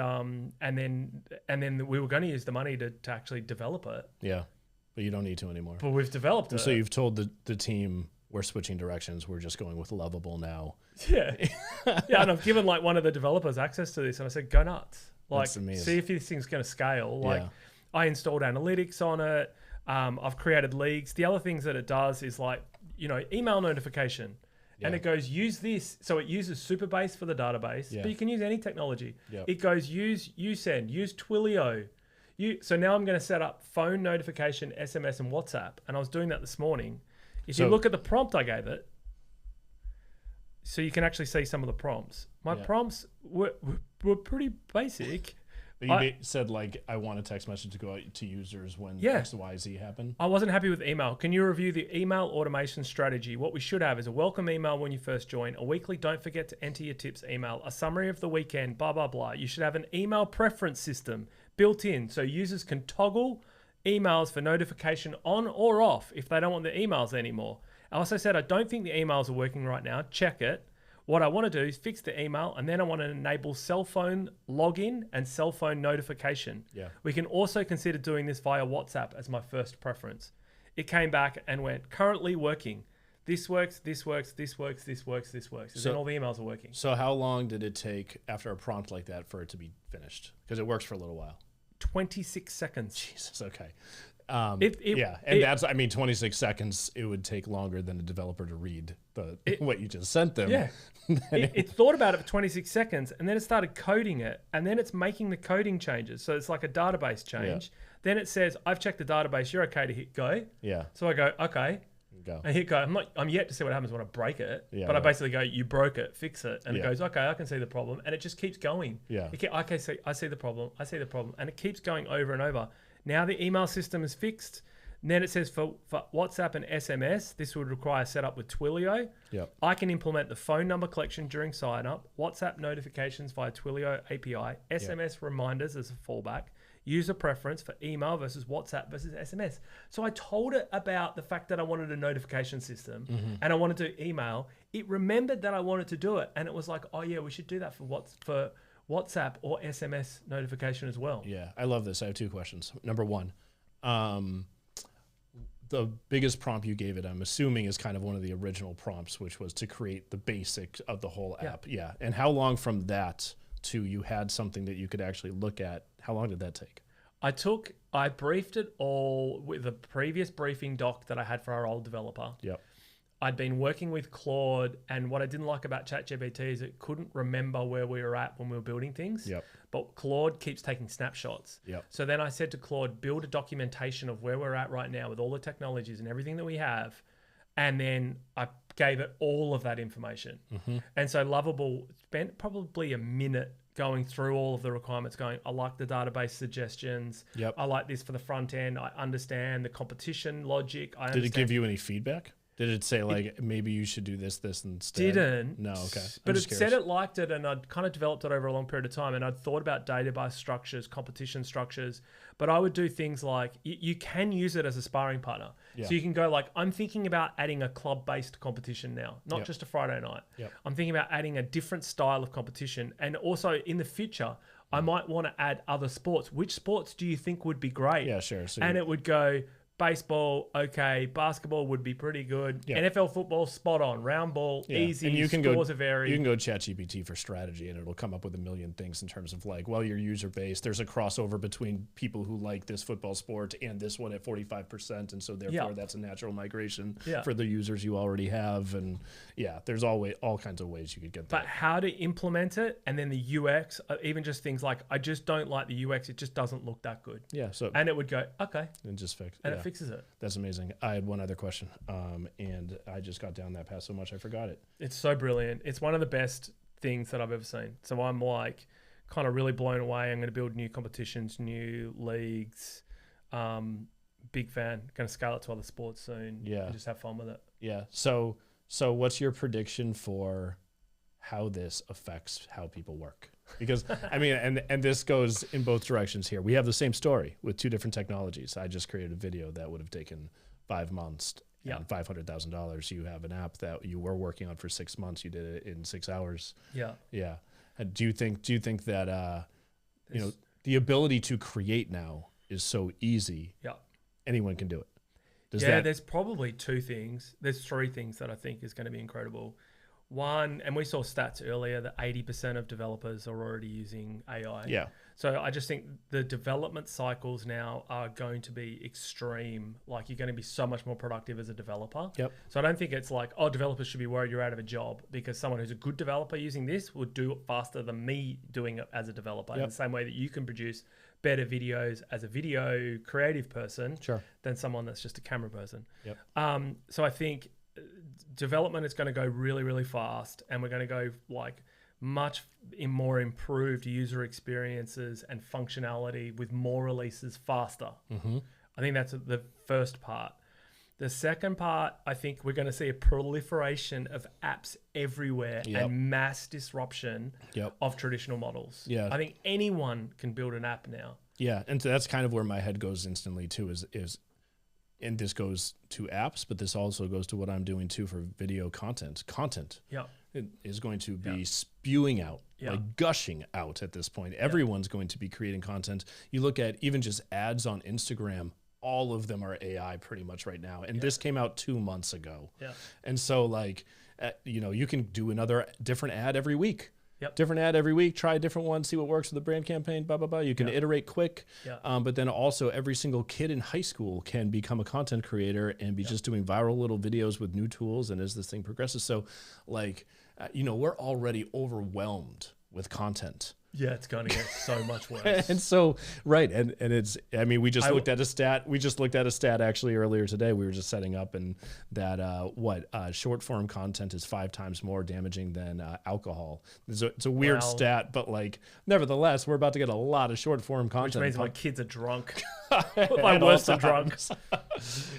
then we were going to use the money to actually develop it. Yeah. But you don't need to anymore. But we've developed it. So you've told the team we're switching directions. We're just going with Loveable now. Yeah. Yeah. And I've given like one of the developers access to this, and I said, go nuts. Like, That's amazing. see if this thing's going to scale. Like, I installed analytics on it. I've created leagues. The other things that it does is like, email notification. And it goes, use this. So it uses Superbase for the database, but you can use any technology. It goes, use Usend, use Twilio. So now I'm going to set up phone notification, SMS, and WhatsApp. And I was doing that this morning. If you look at the prompt I gave it, so you can actually see some of the prompts. My prompts were pretty basic. But you said like, I want a text message to go out to users when X, Y, Z happen. I wasn't happy with email. Can you review the email automation strategy? What we should have is a welcome email when you first join, a weekly don't forget to enter your tips email, a summary of the weekend, blah, blah, blah. You should have an email preference system built in so users can toggle emails for notification on or off if they don't want the emails anymore. I also said, I don't think the emails are working right now. Check it. What I want to do is fix the email, and then I want to enable cell phone login and cell phone notification. Yeah. We can also consider doing this via WhatsApp as my first preference. It came back and went, currently working. This works, this works, this works, this works, this works. And then all the emails are working. So how long did it take after a prompt like that for it to be finished? Because it works for a little while. 26 seconds. Jesus, okay. That's 26 seconds, it would take longer than a developer to read what you just sent them. Yeah. It thought about it for 26 seconds, and then it started coding it, and then it's making the coding changes. So it's like a database change. Then it says, I've checked the database, you're okay to hit go. Yeah. So I go, okay. Go. And hit go. I'm yet to see what happens when I break it. Yeah, but I basically go, you broke it, fix it. And it Yeah. goes, okay, I can see the problem. And it just keeps going. Yeah. I see the problem. I see the problem. And it keeps going over and over. Now the email system is fixed. And then it says for WhatsApp and SMS, this would require setup with Twilio. Yep. I can implement the phone number collection during sign up, WhatsApp notifications via Twilio API, SMS reminders as a fallback, user preference for email versus WhatsApp versus SMS. So I told it about the fact that I wanted a notification system and I wanted to email. It remembered that I wanted to do it, and it was like, oh yeah, we should do that for WhatsApp or SMS notification as well. Yeah, I love this. I have two questions. Number one, the biggest prompt you gave it, I'm assuming, is kind of one of the original prompts, which was to create the basics of the whole app. Yeah. And how long from that to you had something that you could actually look at? How long did that take? I briefed it all with a previous briefing doc that I had for our old developer. Yep. I'd been working with Claude, and what I didn't like about ChatGPT is it couldn't remember where we were at when we were building things. Yep. But Claude keeps taking snapshots. Yep. So then I said to Claude, build a documentation of where we're at right now with all the technologies and everything that we have. And then I gave it all of that information. And so Loveable spent probably a minute going through all of the requirements, going, I like the database suggestions. Yep. I like this for the front end. I understand the competition logic. Did it give you any feedback? Did it say like maybe you should do this instead? Didn't. No, okay. But it said it liked it, and I'd kind of developed it over a long period of time, and I'd thought about database structures, competition structures, but I would do things like you can use it as a sparring partner. Yeah. So you can go like, I'm thinking about adding a club-based competition now, not just a Friday night. Yep. I'm thinking about adding a different style of competition, and also in the future, I might want to add other sports. Which sports do you think would be great? Yeah, sure. So and it would go, Baseball, okay. Basketball would be pretty good. Yeah. NFL football, spot on. Round ball, easy. And you can scores go, are varied. You can go ChatGPT for strategy, and it'll come up with a million things in terms of like, well, your user base. There's a crossover between people who like this football sport and this one at 45%, and so therefore that's a natural migration for the users you already have. And there's always all kinds of ways you could get that. But how to implement it, and then the UX, even just things like, I just don't like the UX. It just doesn't look that good. Yeah. So and it would go okay, and just fix, and it fixes it. That's amazing. I had one other question, and I just got down that path so much I forgot it. It's so brilliant. It's one of the best things that I've ever seen. So I'm like kind of really blown away. I'm going to build new competitions, new leagues. Big fan. Going to scale it to other sports soon. Yeah. And just have fun with it. Yeah. So what's your prediction for how this affects how people work? Because I mean, and this goes in both directions here. We have the same story with two different technologies. I just created a video that would have taken 5 months and $500,000. You have an app that you were working on for 6 months. You did it in 6 hours. Yeah. Yeah. And do you think that you know, the ability to create now is so easy? Yeah. Anyone can do it. There's probably two things. There's three things that I think is going to be incredible. One, and we saw stats earlier that 80% of developers are already using AI. Yeah. So I just think the development cycles now are going to be extreme. Like, you're going to be so much more productive as a developer. Yep. So I don't think it's like, oh, developers should be worried you're out of a job, because someone who's a good developer using this would do it faster than me doing it as a developer. In the same way that you can produce better videos as a video creative person than someone that's just a camera person. Yep. So I think development is going to go really, really fast, and we're going to go like much more improved user experiences and functionality with more releases faster. I think that's the first part. The second part, I think we're going to see a proliferation of apps everywhere and mass disruption of traditional models. I think anyone can build an app now. Yeah, and so that's kind of where my head goes instantly too, is and this goes to apps, but this also goes to what I'm doing too for video content. It is going to be spewing out, like gushing out at this point. Everyone's going to be creating content. You look at even just ads on Instagram, all of them are AI pretty much right now. And this came out 2 months ago. And so like, you know, you can do another different ad every week. Different ad every week, try a different one, see what works with the brand campaign, blah, blah, blah. You can iterate quick. But then also every single kid in high school can become a content creator and be just doing viral little videos with new tools. And as this thing progresses, so like, you know, we're already overwhelmed with content. Yeah, it's going to get so much worse. And so, right. And it's, I mean, we just looked at a stat. We just looked at a stat actually earlier today. We were just setting up, and that short form content is 5 times more damaging than alcohol. It's a weird stat, but like, nevertheless, we're about to get a lot of short form content. Which means my kids are drunk. My worst are drunk.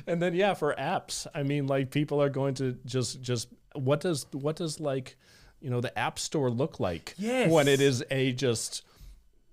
And then, for apps, I mean, like, people are going to just what does like, you know, the App Store look like when it is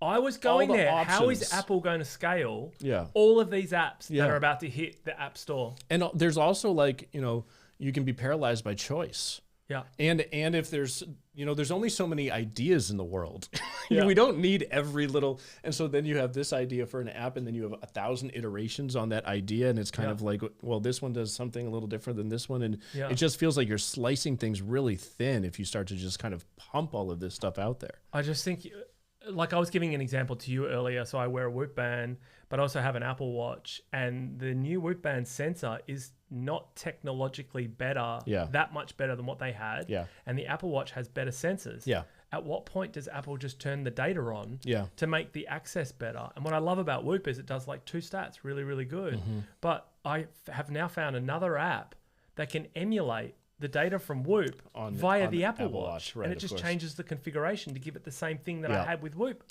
I was going there. Options. How is Apple going to scale all of these apps that are about to hit the App Store? And there's also like, you know, you can be paralyzed by choice. Yeah. And if there's, you know, there's only so many ideas in the world. We don't need every little. And so then you have this idea for an app, and then you have 1,000 iterations on that idea. And it's kind of like, well, this one does something a little different than this one. And it just feels like you're slicing things really thin if you start to just kind of pump all of this stuff out there. I just think, like, I was giving an example to you earlier. So I wear a Whoop band, but I also have an Apple Watch, and the new Whoop band sensor is not technologically better, that much better than what they had. And the Apple Watch has better sensors. At what point does Apple just turn the data on to make the access better? And what I love about Whoop is it does like 2 stats really, really good. But I have now found another app that can emulate the data from Whoop via the Apple Watch. Right, and it just changes the configuration to give it the same thing that I had with Whoop.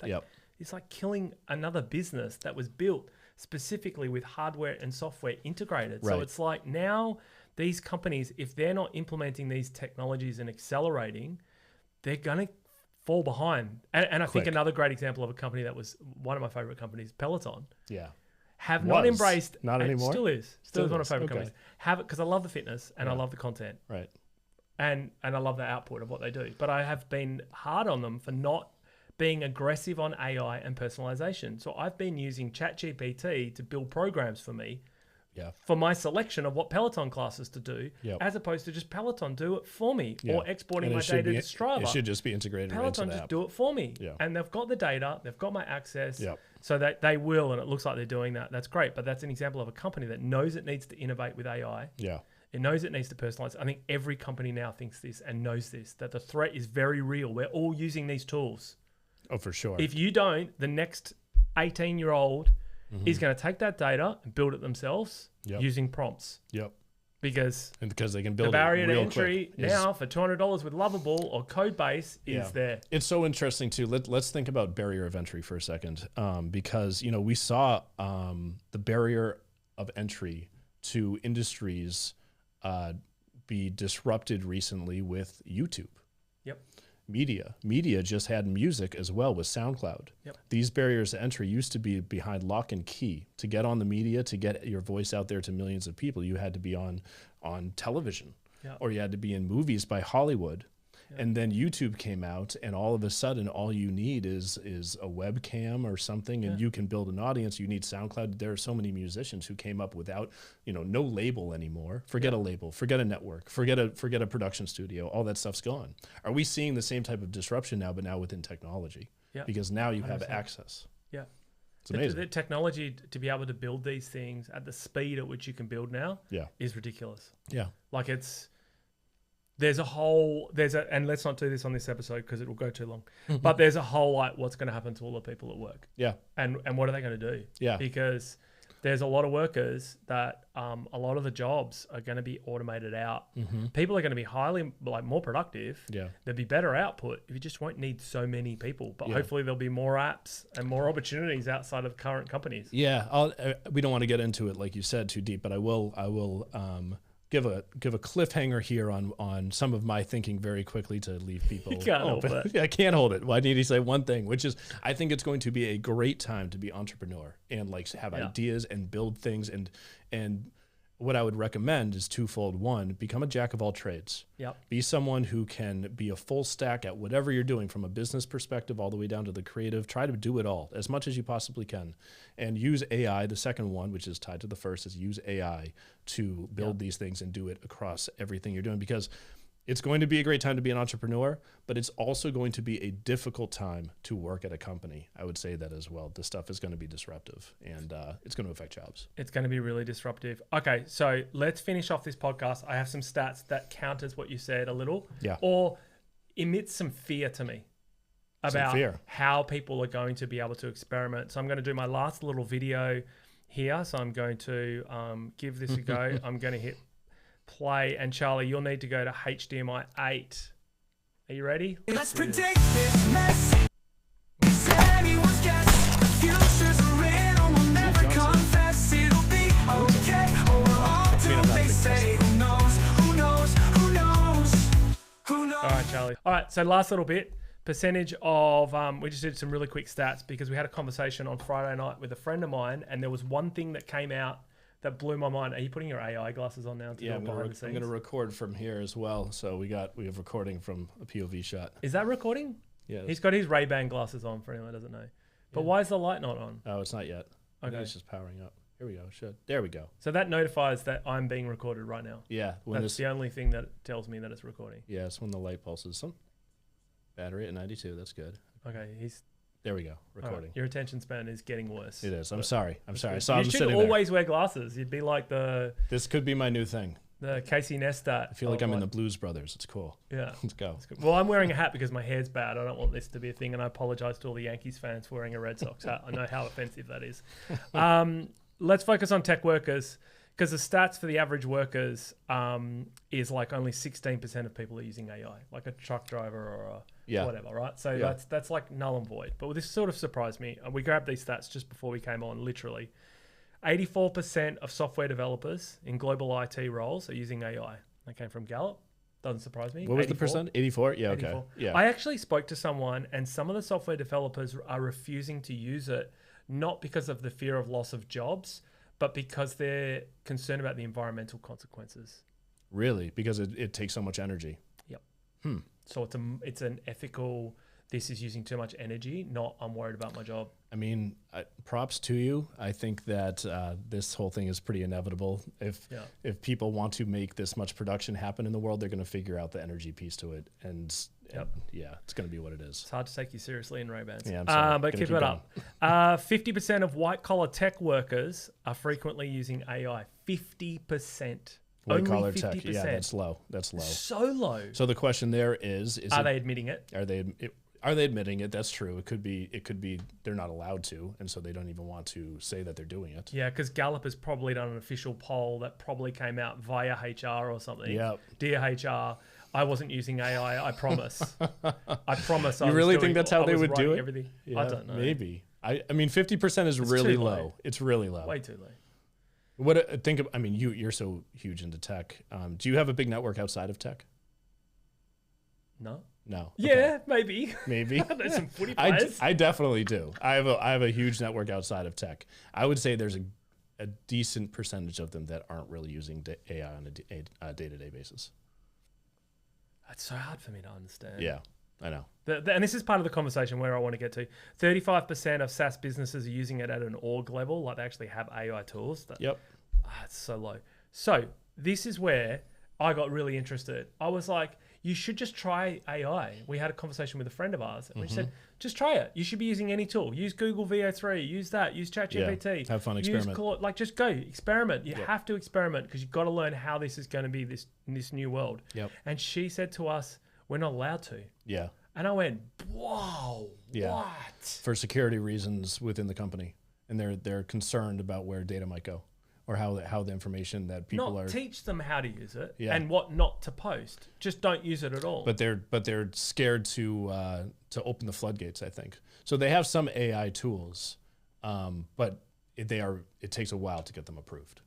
It's like killing another business that was built specifically with hardware and software integrated. So it's like, now these companies, if they're not implementing these technologies and accelerating, they're going to fall behind. And I think another great example of a company that was one of my favorite companies, Peloton. Not embraced. Not anymore. Still is one of my favorite companies. Have it because I love the fitness and I love the content. Right. And I love the output of what they do. But I have been hard on them for not being aggressive on AI and personalization. So I've been using ChatGPT to build programs for me Yeah. for my selection of what Peloton classes to do, Yep. as opposed to just Peloton do it for me Yeah. or exporting And my it should data be- to Strava. It should just be integrated right into Peloton the just app. do it for me. Yeah. And they've got the data, they've got my access, Yep. so that they will, and it looks like they're doing that. That's great, but that's an example of a company that knows it needs to innovate with AI. Yeah. It knows it needs to personalize. I think every company now thinks this and knows this, that the threat is very real. We're all using these tools. Oh, for sure. If you don't, the next 18-year-old is going to take that data and build it themselves Yep. using prompts. Yep. Because And because they can build the barrier it to real entry quick is- now for $200 with Loveable or Codebase is there. It's so interesting too. Let's think about barrier of entry for a second, because we saw the barrier of entry to industries be disrupted recently with YouTube. Yep. Media just had music as well with SoundCloud. Yep. These barriers to entry used to be behind lock and key. To get on the media, to get your voice out there to millions of people, you had to be on television, Yep. or you had to be in movies by Hollywood. And then YouTube came out, and all of a sudden, all you need is a webcam or something, and you can build an audience. You need SoundCloud. There are so many musicians who came up without, no label anymore. Forget a label, forget a network, forget a production studio. All that stuff's gone. Are we seeing the same type of disruption now, but now within technology? Yeah. Because now you have 100%. access. Yeah. It's amazing. The technology to be able to build these things at the speed at which you can build now is ridiculous. Yeah. Like and let's not do this on this episode because it will go too long, but there's a whole, like, what's going to happen to all the people at work? Yeah. And what are they going to do? Yeah. Because there's a lot of workers that a lot of the jobs are going to be automated out. People are going to be highly, more productive. Yeah. There'll be better output if you just won't need so many people, but hopefully there'll be more apps and more opportunities outside of current companies. Yeah. We don't want to get into it, like you said, too deep, but I will give a cliffhanger here on some of my thinking very quickly to leave people open. I can't hold it. Well, I need to say one thing, which is I think it's going to be a great time to be entrepreneur and have ideas and build things. And what I would recommend is twofold. One, become a jack of all trades. Yep. Be someone who can be a full stack at whatever you're doing, from a business perspective all the way down to the creative. Try to do it all as much as you possibly can, and use AI. The second one, which is tied to the first, is use AI to build these things and do it across everything you're doing, because it's going to be a great time to be an entrepreneur, but it's also going to be a difficult time to work at a company. I would say that as well. This stuff is going to be disruptive, and it's going to affect jobs. It's going to be really disruptive. Okay, so let's finish off this podcast. I have some stats that counters what you said a little, or emits some fear to me about how people are going to be able to experiment. So I'm going to do my last little video here. So I'm going to give this a go. I'm going to hit play, and Charlie, you'll need to go to HDMI 8. Are you ready? Let's predict this mess. Is anyone's guess? The future's a riddle, we'll never confess. It'll be okay, or we'll all do they say. Who knows? Who knows? Who knows? Who knows? All right, Charlie. All right, so last little bit. Percentage of, we just did some really quick stats because we had a conversation on Friday night with a friend of mine, and there was one thing that came out that blew my mind. Are you putting your AI glasses on now? I'm going to record from here as well. So we have recording from a POV shot. Is that recording? Yeah. He's got his Ray-Ban glasses on for anyone who doesn't know. But why is the light not on? Oh, it's not yet. I think it's just powering up. Here we go. There we go. So that notifies that I'm being recorded right now. Yeah. That's the only thing that tells me that it's recording. Yeah, it's when the light pulses. Some battery at 92. That's good. Okay, there we go. Recording. Right. Your attention span is getting worse. It is. I'm sorry. You should always wear glasses. You'd be like This could be my new thing. The Casey Neistat. I feel like I'm in the Blues Brothers. It's cool. Yeah. Let's go. Well, I'm wearing a hat because my hair's bad. I don't want this to be a thing, and I apologize to all the Yankees fans for wearing a Red Sox hat. I know how offensive that is. Let's focus on tech workers, because the stats for the average workers is like only 16% of people are using AI, like a truck driver or whatever, right? So that's like null and void. But this sort of surprised me. We grabbed these stats just before we came on, literally. 84% of software developers in global IT roles are using AI. That came from Gallup. Doesn't surprise me. What was the percent? 84? Yeah, 84. Okay. Yeah. I actually spoke to someone, and some of the software developers are refusing to use it, not because of the fear of loss of jobs, but because they're concerned about the environmental consequences. Really? Because it takes so much energy. Yep. So it's an ethical this is using too much energy, not I'm worried about my job. I mean, props to you. I think that this whole thing is pretty inevitable. If people want to make this much production happen in the world, they're going to figure out the energy piece to it. And yeah, it's going to be what it is. It's hard to take you seriously in Ray-Bans. Yeah, I'm sorry. But Gonna keep it up. 50% of white-collar tech workers are frequently using AI. 50%. White Only collar 50%. tech. Yeah, that's low. That's low. So low. So the question there is are they admitting it? Are they admitting it? That's true. It could be they're not allowed to, and so they don't even want to say that they're doing it. Yeah, because Gallup has probably done an official poll that probably came out via HR or something. Yeah. Dear HR, I wasn't using AI, I promise. I promise. You really think that's how they would do it? Everything. Yeah, I don't know. Maybe. I mean, 50% is really low. It's really low. Way too low. I mean, you're so huge into tech. Do you have a big network outside of tech? No. No. Yeah, Okay. maybe. Maybe. There's some footy players. I definitely do. I have a huge network outside of tech. I would say there's a decent percentage of them that aren't really using AI on a day-to-day basis. That's so hard for me to understand. Yeah, I know. And this is part of the conversation where I want to get to. 35% of SaaS businesses are using it at an org level, like they actually have AI tools. Yep. It's so low. So this is where I got really interested. I was like, you should just try AI. We had a conversation with a friend of ours, and we said, just try it. You should be using any tool. Use Google VO3. Use that. Use ChatGPT. Yeah, have fun, experiment. Just go experiment. You have to experiment because you've got to learn how this is going to be in this new world. Yep. And she said to us, we're not allowed to. Yeah. And I went, whoa, what? For security reasons within the company, and they're concerned about where data might go, or how the information that people are. Teach them how to use it Yeah. and what not to post. Just don't use it at all. But they're scared to open the floodgates, I think. So they have some AI tools, but it takes a while to get them approved.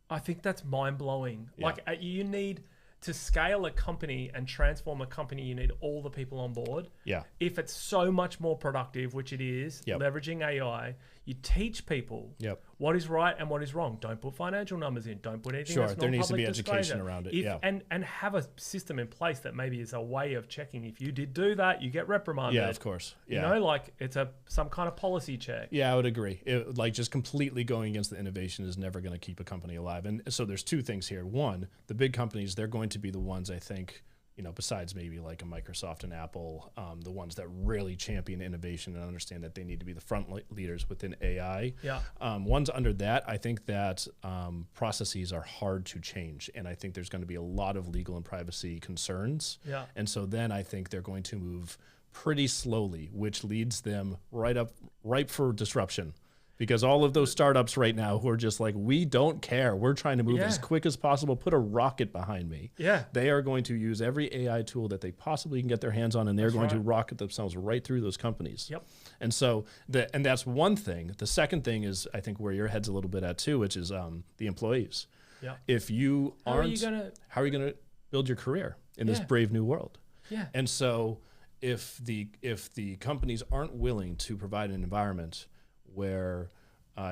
I think that's mind blowing. Yeah. Like you need to scale a company and transform a company, you need all the people on board. Yeah. If it's so much more productive, which it is, leveraging AI, you teach people what is right and what is wrong. Don't put financial numbers in. Don't put anything that's there needs to be non-public education disclosure. around it. And have a system in place that maybe is a way of checking. If you did do that, you get reprimanded. Yeah, of course. Yeah. You know, like it's some kind of policy check. Yeah, I would agree. Like just completely going against the innovation is never going to keep a company alive. And so there's two things here. One, the big companies, they're going to be the ones, I think, besides maybe like a Microsoft and Apple, the ones that really champion innovation and understand that they need to be the front leaders within AI. Yeah. Ones under that, I think that processes are hard to change. And I think there's going to be a lot of legal and privacy concerns. Yeah. And so then I think they're going to move pretty slowly, which leads them ripe for disruption. Because all of those startups right now who are just like, we don't care. We're trying to move as quick as possible. Put a rocket behind me. Yeah. They are going to use every AI tool that they possibly can get their hands on, and they're going to rocket themselves right through those companies. Yep. And so, and that's one thing. The second thing is, I think, where your head's a little bit at too, which is the employees. Yeah. If you aren't, how are you gonna build your career in this brave new world? Yeah. And so, if the companies aren't willing to provide an environment where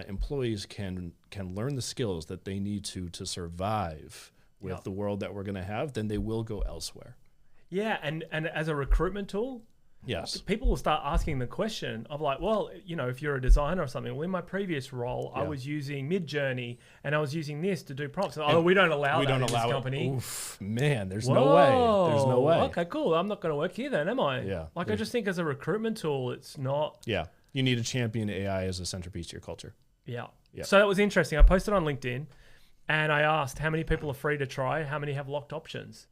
employees can learn the skills that they need to survive with the world that we're going to have, then they will go elsewhere. Yeah, and as a recruitment tool, yes, people will start asking the question of like, well, if you're a designer or something. Well, in my previous role, I was using Midjourney and I was using this to do prompts. We don't allow that in this company. Oof, man, there's no way. There's no way. Okay, cool. I'm not going to work here then, am I? Yeah. Like I just think as a recruitment tool, it's not. Yeah. You need to champion AI as a centerpiece to your culture. Yeah. Yeah. So that was interesting. I posted on LinkedIn and I asked how many people are free to try, how many have locked options.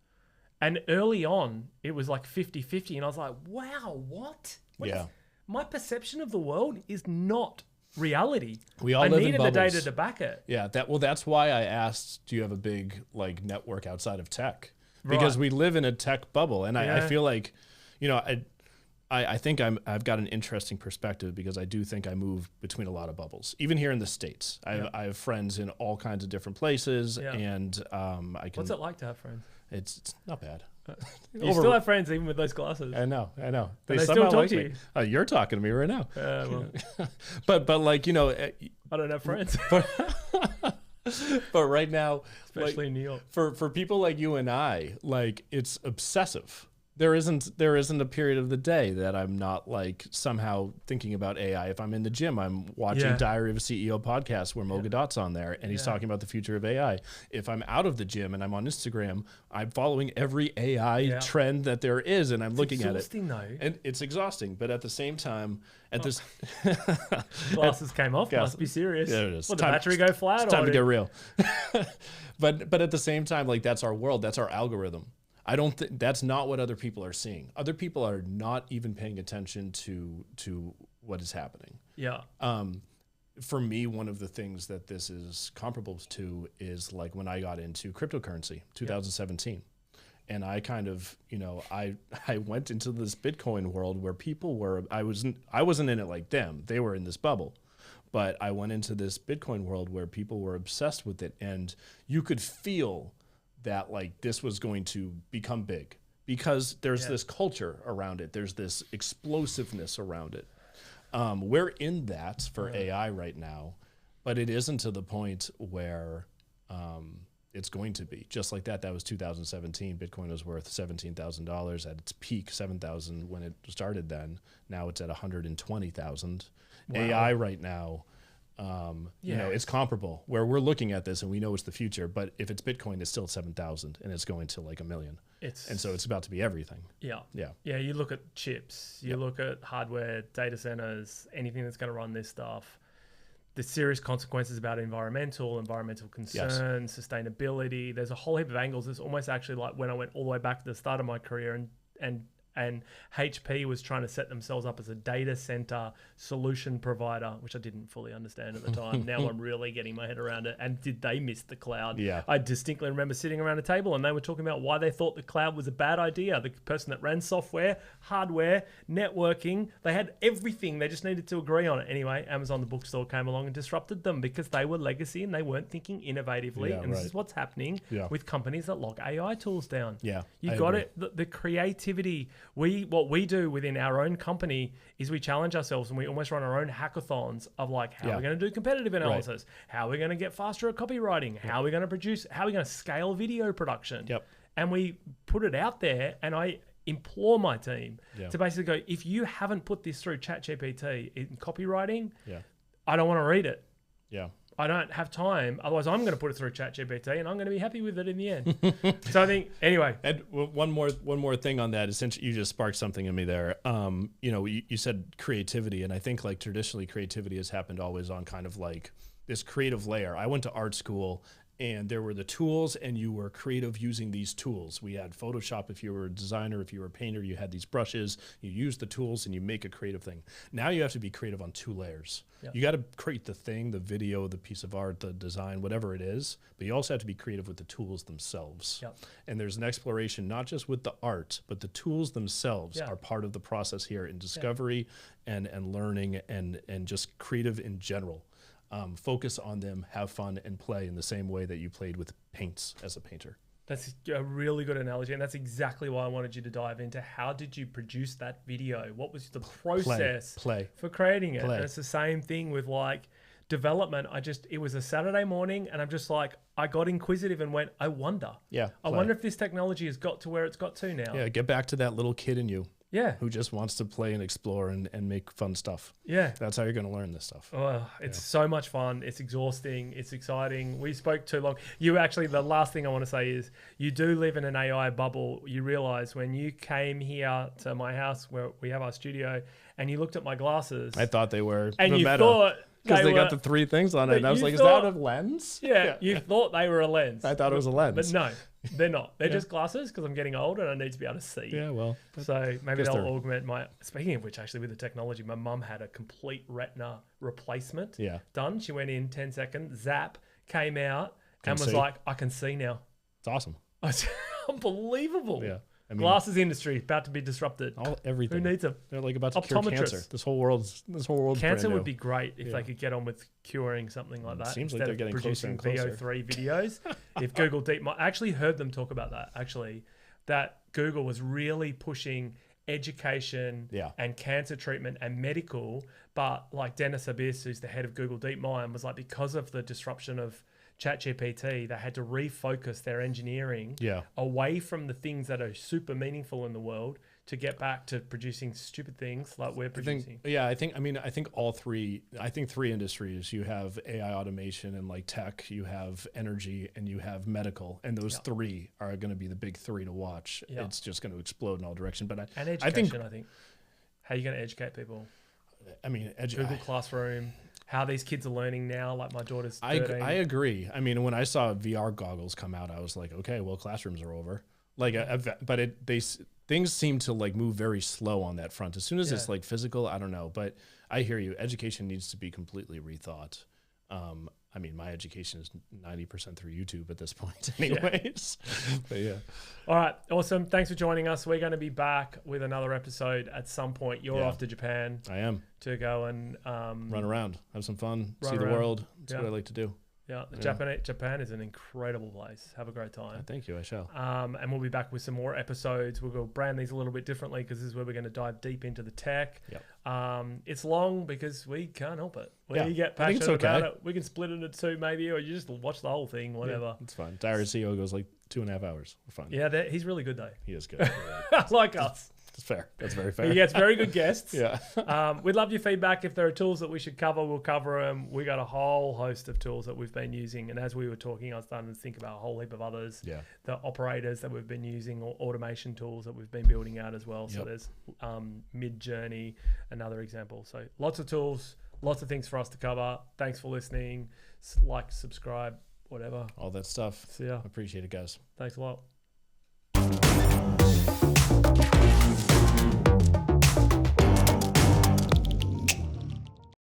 And early on, it was like 50-50. And I was like, wow, what? My perception of the world is not reality. We all live in needed bubbles. the data to back it. Yeah. That's why I asked, do you have a big network outside of tech? Because we live in a tech bubble. And I feel like, I think I've got an interesting perspective because I do think I move between a lot of bubbles. Even here in the States, I have friends in all kinds of different places, and I can. What's it like to have friends? It's not bad. You still have friends even with those glasses. I know. They still talk to you. You're talking to me right now. Well, but I don't have friends. But right now, especially in New York, for people like you and I, it's obsessive. there isn't a period of the day that I'm not like somehow thinking about AI. If I'm in the gym, I'm watching Diary of a CEO podcast where Mo Gadot's on there and he's talking about the future of AI. If I'm out of the gym and I'm on Instagram, I'm following every AI trend that there is and I'm looking at it. It's exhausting though. And it's exhausting, but at the same time, this glasses came off. Must be serious. Yeah, it is. Well, the battery go flat. It's time to get real. but at the same time, like that's our world. That's our algorithm. I don't think that's not what other people are seeing. Other people are not even paying attention to what is happening. Yeah. For me, one of the things that this is comparable to is like when I got into cryptocurrency, 2017. And I kind of, I went into this Bitcoin world where people were, I wasn't in it like them. They were in this bubble. But I went into this Bitcoin world where people were obsessed with it. And you could feel that like this was going to become big because there's this culture around it. There's this explosiveness around it. We're in that for AI right now, but it isn't to the point where it's going to be. Just like that was 2017. Bitcoin was worth $17,000 at its peak, 7,000 when it started then. Now it's at 120,000. Wow. AI right now, it's comparable where we're looking at this and we know it's the future, but if it's Bitcoin, it's still 7,000 and it's going to like 1 million. And so it's about to be everything. Yeah. You look at chips, you look at hardware, data centers, anything that's going to run this stuff. The serious consequences about environmental concerns, sustainability. There's a whole heap of angles. It's almost actually like when I went all the way back to the start of my career and HP was trying to set themselves up as a data center solution provider, which I didn't fully understand at the time. Now I'm really getting my head around it. And did they miss the cloud? Yeah. I distinctly remember sitting around a table and they were talking about why they thought the cloud was a bad idea. The person that ran software, hardware, networking, they had everything. They just needed to agree on it. Anyway, Amazon, the bookstore, came along and disrupted them because they were legacy and they weren't thinking innovatively. This is what's happening with companies that lock AI tools down. Yeah. You got it. The creativity. What we do within our own company is we challenge ourselves and we almost run our own hackathons of like how we're going to do competitive analysis, how we're going to get faster at copywriting, how we're going to produce, how we're going to scale video production. And we put it out there and I implore my team to basically go, if you haven't put this through ChatGPT in copywriting, I don't want to read it. I don't have time. Otherwise, I'm going to put it through ChatGPT and I'm going to be happy with it in the end. So I think, anyway. And one more thing on that, essentially, you just sparked something in me there. You said creativity, and I think like traditionally creativity has happened always on kind of like this creative layer. I went to art school and there were the tools and you were creative using these tools. We had Photoshop if you were a designer, if you were a painter, you had these brushes, you use the tools and you make a creative thing. Now you have to be creative on 2 layers. You got to create the thing, the video, the piece of art, the design, whatever it is, but you also have to be creative with the tools themselves. And there's an exploration, not just with the art, but the tools themselves are part of the process here in discovery and learning and just creative in general. Focus on them, have fun, and play in the same way that you played with paints as a painter. That's a really good analogy, and that's exactly why I wanted you to dive into how did you produce that video? What was the process for creating it? And it's the same thing with like development. It was a Saturday morning, and I'm just like, I got inquisitive and went, I wonder. I wonder if this technology has got to where it's got to now. Yeah, get back to that little kid in you. Who just wants to play and explore and make fun stuff. That's how you're going to learn this stuff. Oh, it's so much fun. It's exhausting. It's exciting. We spoke too long. The last thing I want to say is you do live in an AI bubble. You realize when you came here to my house where we have our studio and you looked at my glasses. I thought they were and you meta. thought because they got the 3 things on it. And I was like, is that a lens? You thought they were a lens. I thought it was a lens. But no, they're not. They're just glasses because I'm getting old and I need to be able to see. So maybe they'll augment my... Speaking of which, actually, with the technology, my mum had a complete retina replacement done. She went in 10 seconds, zap, came out and was like, I can see now. It's awesome. It's unbelievable. I mean, glasses industry about to be disrupted. Everything. Who needs them? They're like about to cure cancer. This whole world's cancer would be great if they could get on with curing something like that. Seems like they're getting closer and closer. VO3 videos. If Google DeepMind, I actually heard them talk about that. That Google was really pushing education and cancer treatment and medical, but like Dennis Abyss, who's the head of Google DeepMind, was like, because of the disruption of ChatGPT, they had to refocus their engineering away from the things that are super meaningful in the world to get back to producing stupid things like we're producing. I think all three. I think three industries. You have AI automation and like tech. You have energy, and you have medical. And those three are going to be the big three to watch. It's just going to explode in all directions. But and education, I think. How are you going to educate people? I mean, Google Classroom. How these kids are learning now. Like my daughter's 13. I agree. I mean, when I saw VR goggles come out, I was like, okay, well, classrooms are over. Like, things seem to like move very slow on that front. As soon as it's like physical, I don't know, but I hear you. Education needs to be completely rethought. I mean, my education is 90% through YouTube at this point anyways. But All right. Awesome. Thanks for joining us. We're going to be back with another episode at some point. You're off to Japan. I am. To go and run around, have some fun, see the world. That's what I like to do. Yeah, Japan is an incredible place. Have a great time. Thank you, I shall. And we'll be back with some more episodes. We'll brand these a little bit differently because this is where we're going to dive deep into the tech. It's long because we can't help it. We get passionate about it. We can split it into two maybe, or you just watch the whole thing, whatever. It's fine. Diary CEO goes like 2.5 hours. We're fine. Yeah, he's really good though. He is good. Like us. That's fair. That's very fair. He gets very good guests. Yeah. We'd love your feedback. If there are tools that we should cover, we'll cover them. We got a whole host of tools that we've been using. And as we were talking, I was starting to think about a whole heap of others. Yeah. The operators that we've been using, or automation tools that we've been building out as well. So there's Mid-Journey, another example. So lots of tools, lots of things for us to cover. Thanks for listening. Like, subscribe, whatever. All that stuff. See ya. Appreciate it, guys. Thanks a lot.